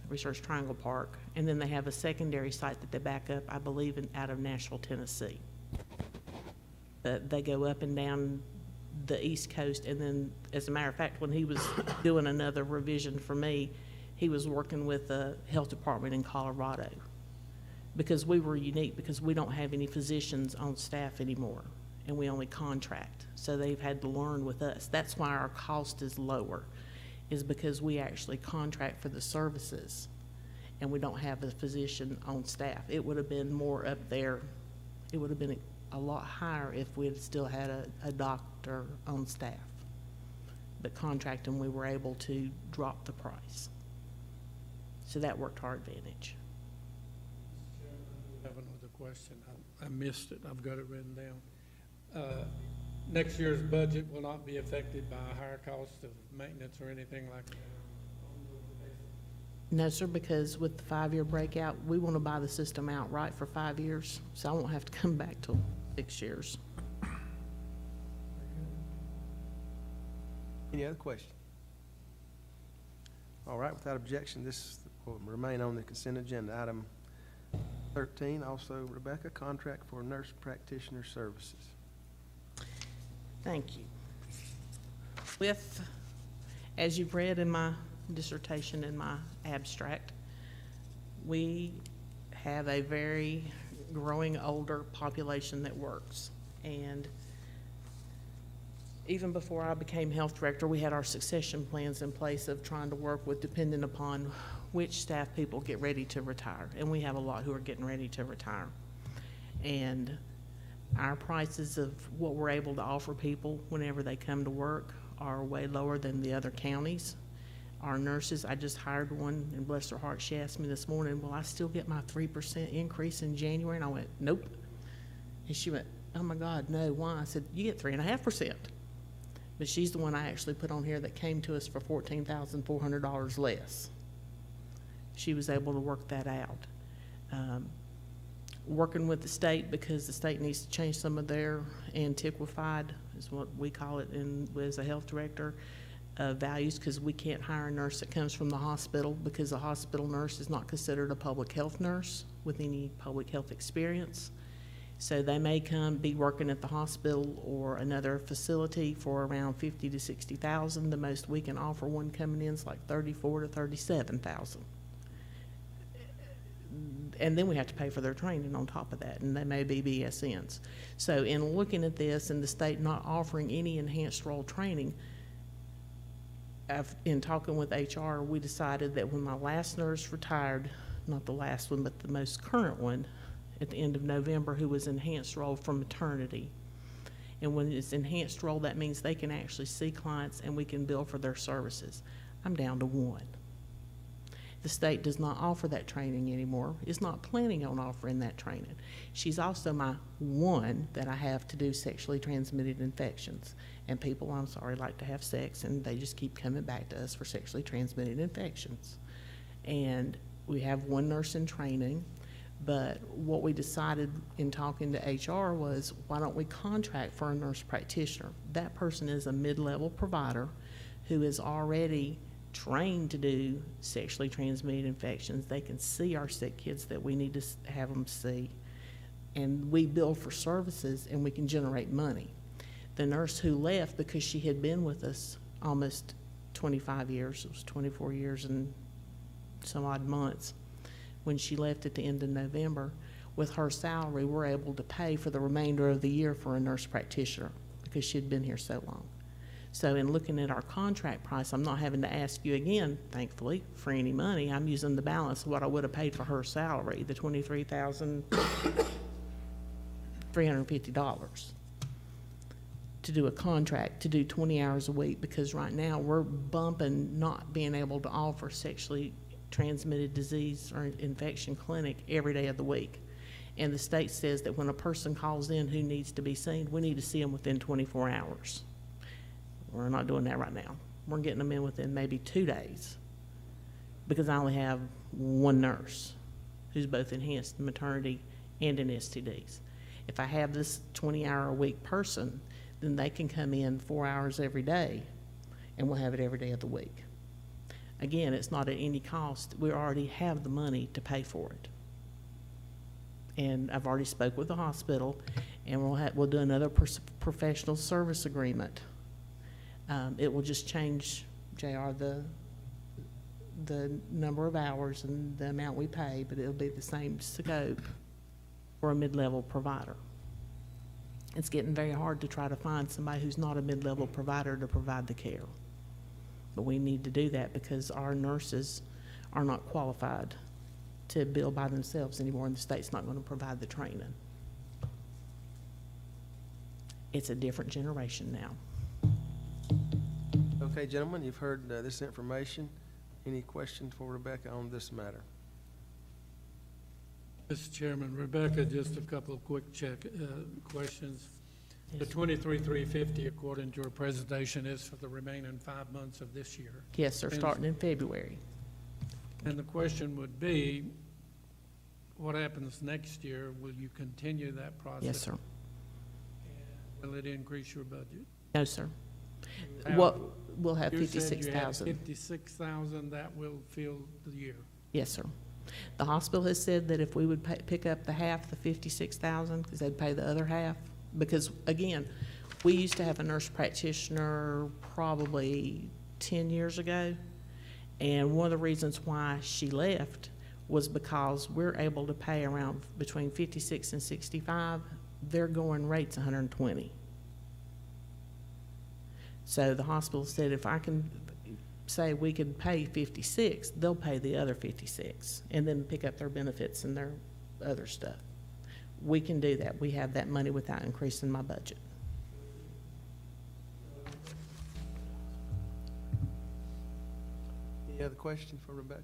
Research Triangle Park, and then they have a secondary site that they back up, I believe, out of Nashville, Tennessee. But they go up and down the East Coast, and then, as a matter of fact, when he was doing another revision for me, he was working with the health department in Colorado because we were unique because we don't have any physicians on staff anymore, and we only contract. So they've had to learn with us. That's why our cost is lower, is because we actually contract for the services and we don't have a physician on staff. It would have been more up there. It would have been a lot higher if we had still had a doctor on staff. But contracting, we were able to drop the price. So that worked to our advantage. I have another question. I missed it. I've got it written down. Next year's budget will not be affected by a higher cost of maintenance or anything like that? No, sir, because with the 5-year breakout, we want to buy the system outright for 5 years, so I won't have to come back till 6 years. Any other questions? All right, without objection, this will remain on the consent agenda. Item 13, also Rebecca, contract for nurse practitioner services. Thank you. With, as you've read in my dissertation in my abstract, we have a very growing older population that works. And even before I became health director, we had our succession plans in place of trying to work with depending upon which staff people get ready to retire. And we have a lot who are getting ready to retire. And our prices of what we're able to offer people whenever they come to work are way lower than the other counties. Our nurses, I just hired one, and bless her heart, she asked me this morning, will I still get my 3% increase in January? And I went, nope. And she went, oh my God, no, why? I said, you get 3.5%. But she's the one I actually put on here that came to us for $14,400 less. She was able to work that out. Working with the state, because the state needs to change some of their antiquified, is what we call it as a health director, values, because we can't hire a nurse that comes from the hospital because a hospital nurse is not considered a public health nurse with any public health experience. So they may be working at the hospital or another facility for around $50,000 to $60,000. The most we can offer one coming in is like $34,000 to $37,000. And then we have to pay for their training on top of that, and they may be BSNs. So in looking at this and the state not offering any enhanced role training, in talking with HR, we decided that when my last nurse retired not the last one, but the most current one, at the end of November, who was enhanced role from maternity. And when it's enhanced role, that means they can actually see clients and we can bill for their services. I'm down to one. The state does not offer that training anymore, is not planning on offering that training. She's also my one that I have to do sexually transmitted infections. And people, I'm sorry, like to have sex, and they just keep coming back to us for sexually transmitted infections. And we have one nurse in training, but what we decided in talking to HR was, why don't we contract for a nurse practitioner? That person is a mid-level provider who is already trained to do sexually transmitted infections. They can see our sick kids that we need to have them see. And we bill for services and we can generate money. The nurse who left, because she had been with us almost 25 years, it was 24 years and some odd months, when she left at the end of November, with her salary, we're able to pay for the remainder of the year for a nurse practitioner because she had been here so long. So in looking at our contract price, I'm not having to ask you again, thankfully, for any money. I'm using the balance of what I would have paid for her salary, the $23,350, to do a contract, to do 20 hours a week, because right now we're bumping not being able to offer sexually transmitted disease or infection clinic every day of the week. And the state says that when a person calls in who needs to be seen, we need to see them within 24 hours. We're not doing that right now. We're getting them in within maybe 2 days because I only have one nurse who's both enhanced maternity and in STDs. If I have this 20-hour-a-week person, then they can come in 4 hours every day and we'll have it every day of the week. Again, it's not at any cost. We already have the money to pay for it. And I've already spoke with the hospital, and we'll do another professional service agreement. It will just change, JR, the number of hours and the amount we pay, but it'll be the same scope for a mid-level provider. It's getting very hard to try to find somebody who's not a mid-level provider to provide the care. But we need to do that because our nurses are not qualified to bill by themselves anymore, and the state's not going to provide the training. It's a different generation now. Okay, gentlemen, you've heard this information. Any questions for Rebecca on this matter? Mr. Chairman, Rebecca, just a couple of quick questions. The $23,350, according to your presentation, is for the remaining 5 months of this year. Yes, sir, starting in February. And the question would be, what happens next year? Will you continue that process? Yes, sir. Will it increase your budget? No, sir. How- We'll have You said you had 56,000. 56,000, that will fill the year. Yes, sir. The hospital has said that if we would pick up the half, the 56,000, because they'd pay the other half, because again, we used to have a nurse practitioner probably 10 years ago, and one of the reasons why she left was because we're able to pay around between 56 and 65. Their going rate's 120. So the hospital said if I can say we could pay 56, they'll pay the other 56 and then pick up their benefits and their other stuff. We can do that. We have that money without increasing my budget. Any other questions for Rebecca?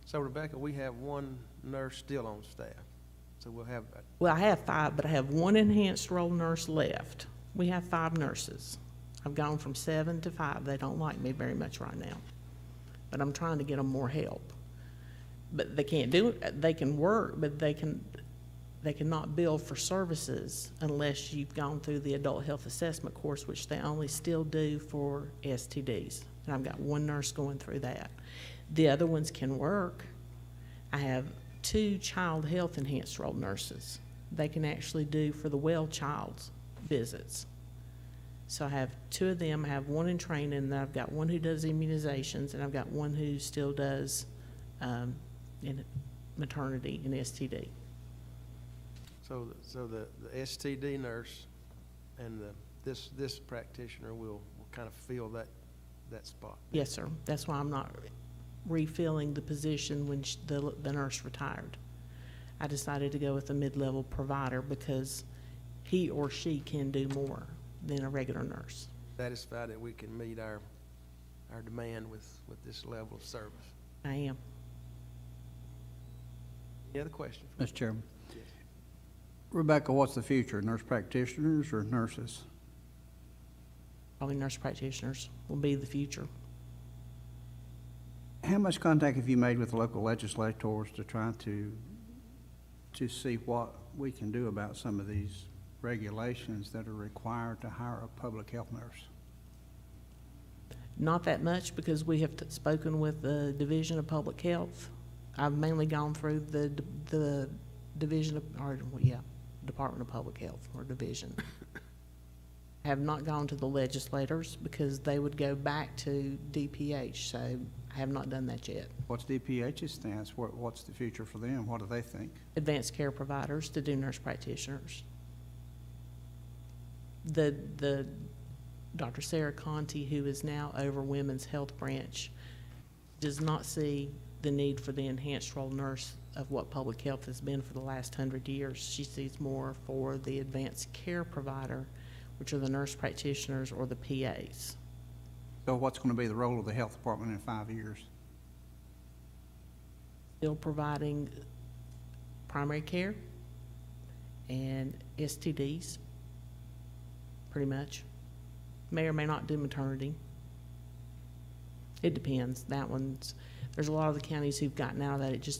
So Rebecca, we have one nurse still on staff. So we'll have, Well, I have 5, but I have 1 enhanced role nurse left. We have 5 nurses. I've gone from 7 to 5. They don't like me very much right now, but I'm trying to get them more help. But they can't do it. They can work, but they cannot bill for services unless you've gone through the adult health assessment course, which they only still do for STDs. And I've got 1 nurse going through that. The other ones can work. I have 2 child health enhanced role nurses. They can actually do for the well child's visits. So I have 2 of them. I have 1 in training, and I've got 1 who does immunizations, and I've got 1 who still does in maternity and STD. so the STD nurse and this practitioner will kind of fill that spot. Yes, sir. That's why I'm not refilling the position when the nurse retired. I decided to go with a mid-level provider because he or she can do more than a regular nurse. Satisfied that we can meet our demand with this level of service. I am. Any other questions? Mr. Chairman. Rebecca, what's the future, nurse practitioners or nurses? Probably nurse practitioners will be the future. How much contact have you made with the local legislators to try to see what we can do about some of these regulations that are required to hire a public health nurse? Not that much, because we have spoken with the Division of Public Health. I've mainly gone through the Division of, or, yeah, Department of Public Health, or Division. Have not gone to the legislators because they would go back to DPH, so I have not done that yet. What's DPH's stance? What's the future for them? What do they think? Advanced care providers to do nurse practitioners. The Dr. Sarah Conti, who is now over Women's Health Branch, does not see the need for the enhanced role nurse of what public health has been for the last 100 years. She sees more for the advanced care provider, which are the nurse practitioners or the PAs. So what's going to be the role of the health department in 5 years? Still providing primary care and STDs, pretty much. May or may not do maternity. It depends. That one's, there's a lot of the counties who've gotten out of that.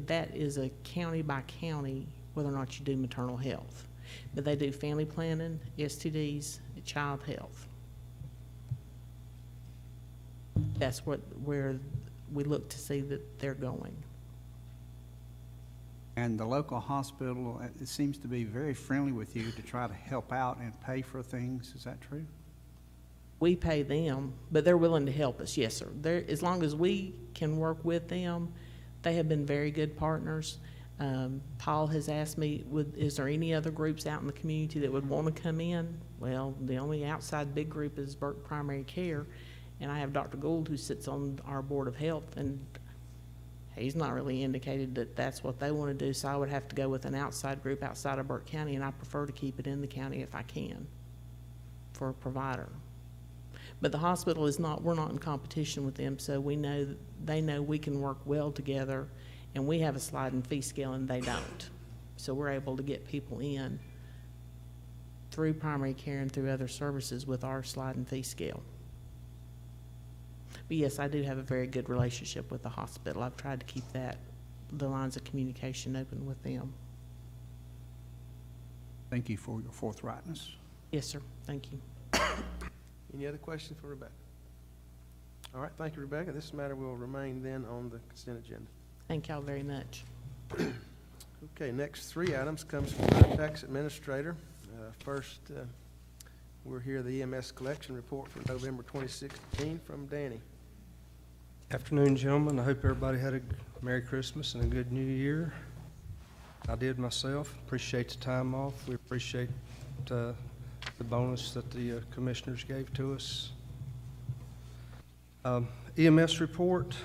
That is a county by county, whether or not you do maternal health. But they do family planning, STDs, and child health. That's where we look to see that they're going. And the local hospital, it seems to be very friendly with you to try to help out and pay for things. Is that true? We pay them, but they're willing to help us, yes, sir. As long as we can work with them, they have been very good partners. Paul has asked me, is there any other groups out in the community that would want to come in? Well, the only outside big group is Burke Primary Care, and I have Dr. Gould, who sits on our Board of Health, and he's not really indicated that that's what they want to do, so I would have to go with an outside group outside of Burke County, and I prefer to keep it in the county if I can for a provider. But the hospital is not, we're not in competition with them, so we know, they know we can work well together, and we have a sliding fee scale and they don't. So we're able to get people in through primary care and through other services with our sliding fee scale. But yes, I do have a very good relationship with the hospital. I've tried to keep the lines of communication open with them. Thank you for your forthrightness. Yes, sir. Thank you. Any other questions for Rebecca? All right, thank you, Rebecca. This matter will remain then on the consent agenda. Thank y'all very much. Okay, next three items comes from our tax administrator. First, we'll hear the EMS collection report for November 2016 from Danny. Afternoon, gentlemen. I hope everybody had a Merry Christmas and a good New Year. I did myself. Appreciate the time off. We appreciate the bonus that the commissioners gave to us. EMS report,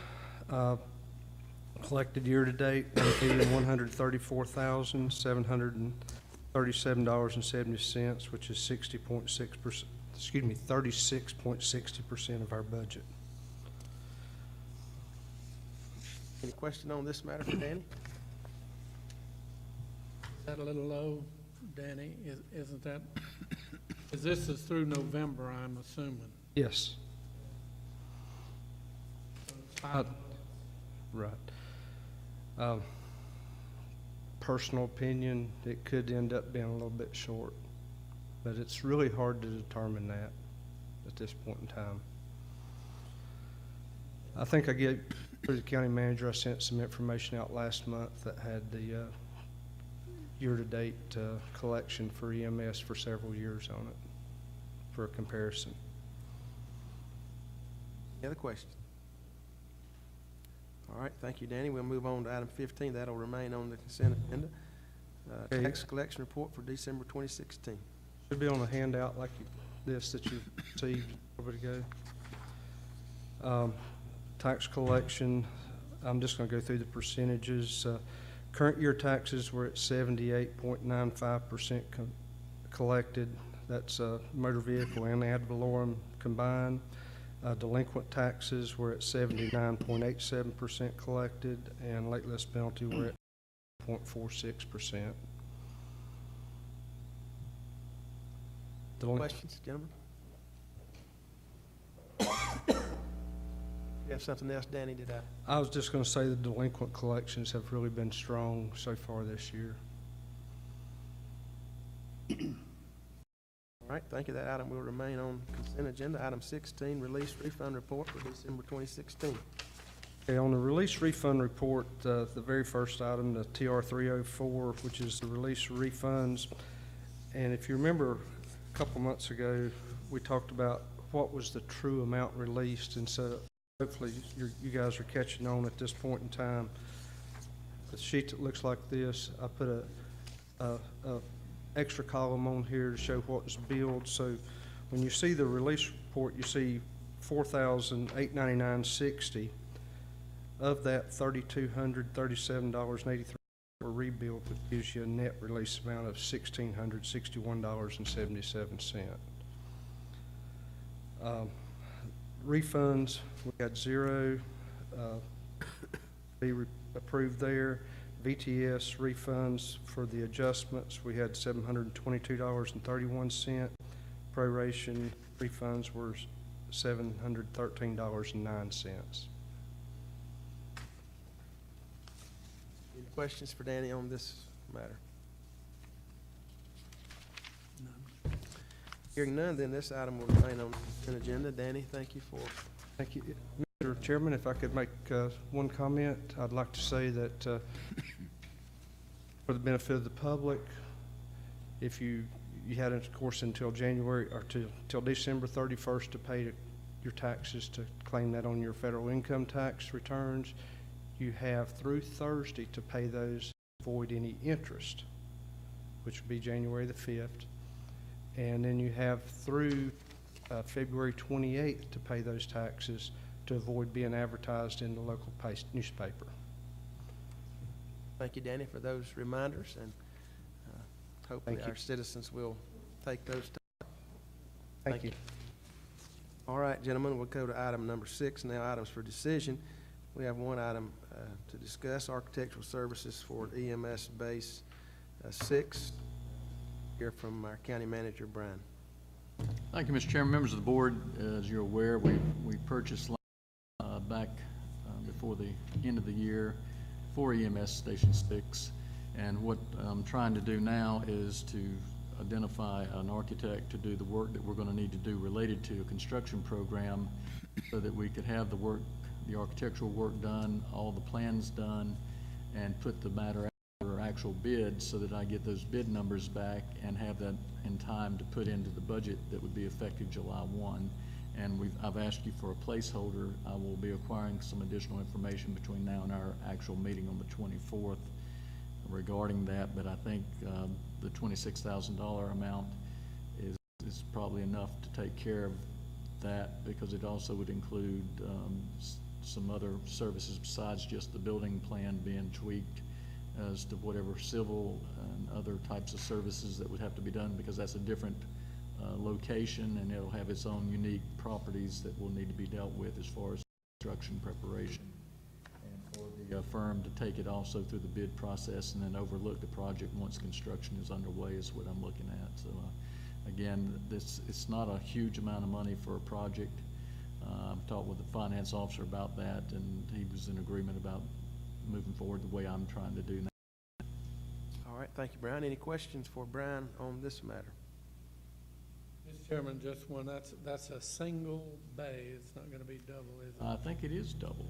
collected year-to-date, $134,737.70, which is 60.6%, 36.60% of our budget. Any question on this matter for Danny? Is that a little low, Danny? Isn't that, because this is through November, I'm assuming. Yes. Right. Personal opinion, it could end up being a little bit short, but it's really hard to determine that at this point in time. I think I gave, through the county manager, I sent some information out last month that had the year-to-date collection for EMS for several years on it for a comparison. Any other questions? All right, thank you, Danny. We'll move on to item 15. That'll remain on the consent agenda. Okay. Tax collection report for December 2016. Should be on a handout like this that you received over to go. tax collection, I'm just going to go through the percentages. Current year taxes were at 78.95% collected. That's motor vehicle and ad valorem combined. Delinquent taxes were at 79.87% collected, and late list penalty were at 0.46%. Questions, gentlemen? You have something else, Danny, did I? I was just going to say the delinquent collections have really been strong so far this year. All right, thank you. That item will remain on consent agenda. Item 16, release refund report for December 2016. Okay, on the release refund report, the very first item, the TR 304, which is the release refunds. And if you remember, a couple months ago, we talked about what was the true amount released, and so hopefully you guys are catching on at this point in time. The sheet that looks like this, I put a extra column on here to show what was billed. So when you see the release report, you see $4,899.60. Of that, $3,237.83 were rebilled, which gives you a net release amount of $1,661.77. Refunds, we had 0 be approved there. VTS refunds for the adjustments, we had $722.31. Proration refunds were $713.09. Any questions for Danny on this matter? Hearing none, then this item will remain on the consent agenda. Danny, thank you for. Thank you. Mr. Chairman, if I could make one comment, I'd like to say that for the benefit of the public, if you had, of course, until January or till December 31st to pay your taxes, to claim that on your federal income tax returns, you have through Thursday to pay those, avoid any interest, which would be January the 5th. And then you have through February 28th to pay those taxes to avoid being advertised in the local newspaper. Thank you, Danny, for those reminders, and hopefully our citizens will take those. Thank you. All right, gentlemen, we'll go to item number 6 now, items for decision. We have one item to discuss, architectural services for EMS Base 6. Hear from our county manager, Brian. Thank you, Mr. Chairman. Members of the board, as you're aware, we purchased land back before the end of the year for EMS Station 6. And what I'm trying to do now is to identify an architect to do the work that we're going to need to do related to a construction program so that we could have the architectural work done, all the plans done, and put the matter out for actual bids so that I get those bid numbers back and have that in time to put into the budget that would be effective July 1. And I've asked you for a placeholder. I will be acquiring some additional information between now and our actual meeting on the 24th regarding that, but I think the $26,000 amount is probably enough to take care of that, because it also would include some other services besides just the building plan being tweaked as to whatever civil and other types of services that would have to be done, because that's a different location and it'll have its own unique properties that will need to be dealt with as far as construction preparation. And for the firm to take it also through the bid process and then overlook the project once construction is underway is what I'm looking at. So again, it's not a huge amount of money for a project. I've talked with the finance officer about that, and he was in agreement about moving forward the way I'm trying to do now. All right, thank you, Brian. Any questions for Brian on this matter? Mr. Chairman, just one, that's a single bay, it's not gonna be double, is it? I think it is double.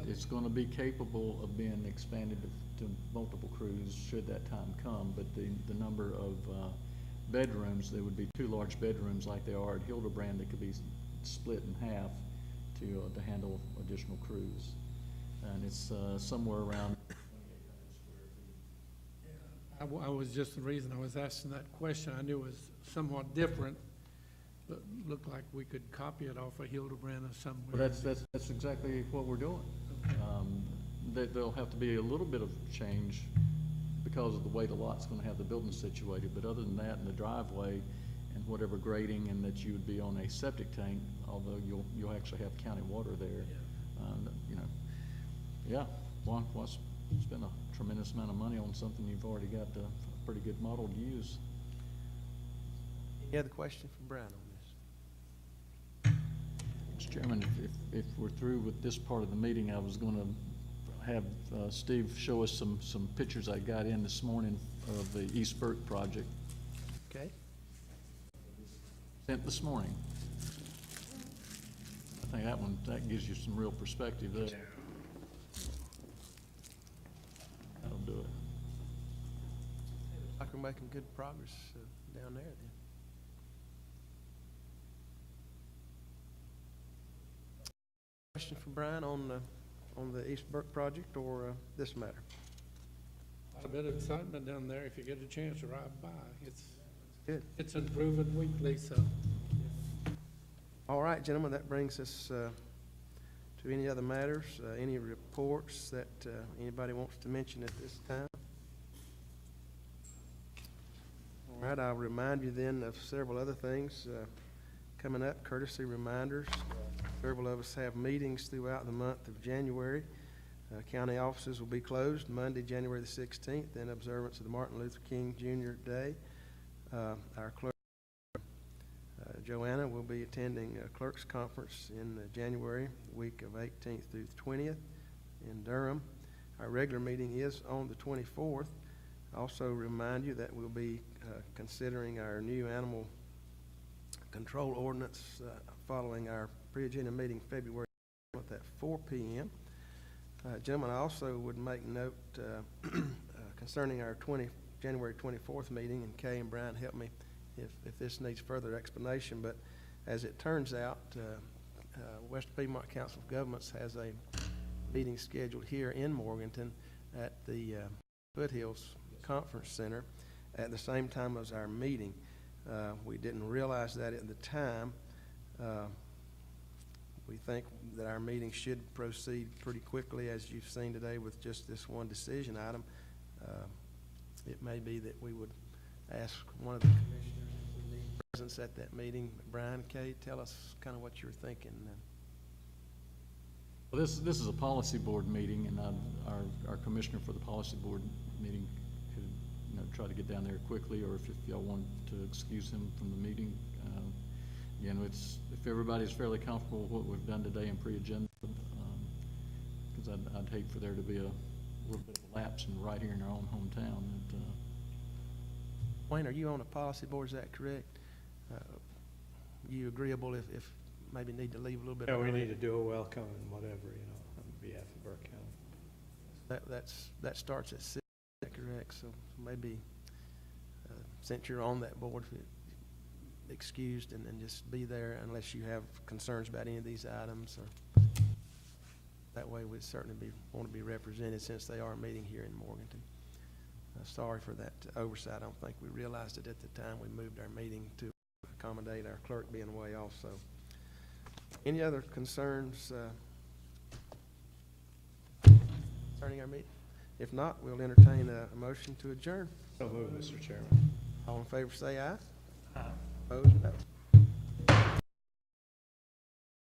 It's going to be capable of being expanded to multiple crews should that time come, but the number of bedrooms, there would be 2 large bedrooms like they are at Hildebrand that could be split in half to handle additional crews. And it's somewhere around 2,800 square feet. I was just, the reason I was asking that question, I knew it was somewhat different looked like we could copy it off of Hildebrand or somewhere. Well, that's exactly what we're doing. There'll have to be a little bit of change because of the way the lot's gonna have the building situated, but other than that, in the driveway and whatever grading, and that you would be on a septic tank, although you'll actually have county water there. You know, yeah, why spend a tremendous amount of money on something you've already got a pretty good model to use? Any other question from Brian on this? Mr. Chairman, if we're through with this part of the meeting, I was gonna have Steve show us some pictures I got in this morning of the East Burke project. Okay. Sent this morning. I think that gives you some real perspective there. That'll do it. Like we're making good progress down there then. Question for Brian on the East Burke project or this matter? A bit of excitement down there if you get a chance to ride by. Good. It's improving weekly, so. All right, gentlemen, that brings us to any other matters, any reports that anybody wants to mention at this time? All right, I'll remind you then of several other things coming up, courtesy reminders. Several of us have meetings throughout the month of January. County offices will be closed Monday, January the 16th, in observance of the Martin Luther King Jr. Day. Our clerk, Joanna, will be attending a clerk's conference in January, week of 18th through the 20th in Durham. Our regular meeting is on the 24th. Also remind you that we'll be considering our new animal control ordinance following our pre-agenda meeting February 7th at 4 p.m. Gentlemen, I also would make note concerning our January 24th meeting, and Kay and Brian help me if this needs further explanation, but as it turns out, West Piedmont Council of Governments has a meeting scheduled here in Morganton at the Foothills Conference Center at the same time as our meeting. We didn't realize that at the time. We think that our meeting should proceed pretty quickly, as you've seen today, with just this one decision item. It may be that we would ask one of the commissioners if we need presence at that meeting. Brian, Kay, tell us kind of what you're thinking. Well, this is a policy board meeting, and our commissioner for the policy board meeting could, try to get down there quickly, or if y'all want to excuse him from the meeting. Again, if everybody's fairly comfortable with what we've done today in pre-agenda, because I'd hate for there to be a little bit of a lapse right here in our own hometown. Wayne, are you on the policy board? Is that correct? You agreeable if maybe need to leave a little bit? Yeah, we early? need to do a welcome and whatever, on behalf of Burke County. That starts at 6, is that correct? So maybe since you're on that board, if it excused and just be there unless you have concerns about any of these items. Or that way we'd certainly want to be represented since they are meeting here in Morganton. Sorry for that oversight. I don't think we realized it at the time we moved our meeting to accommodate our clerk being away also. Any other concerns concerning our meeting? If not, we'll entertain a motion to adjourn. So moved, Mr. Chairman. All in favor say aye. Aye. Opposed, no.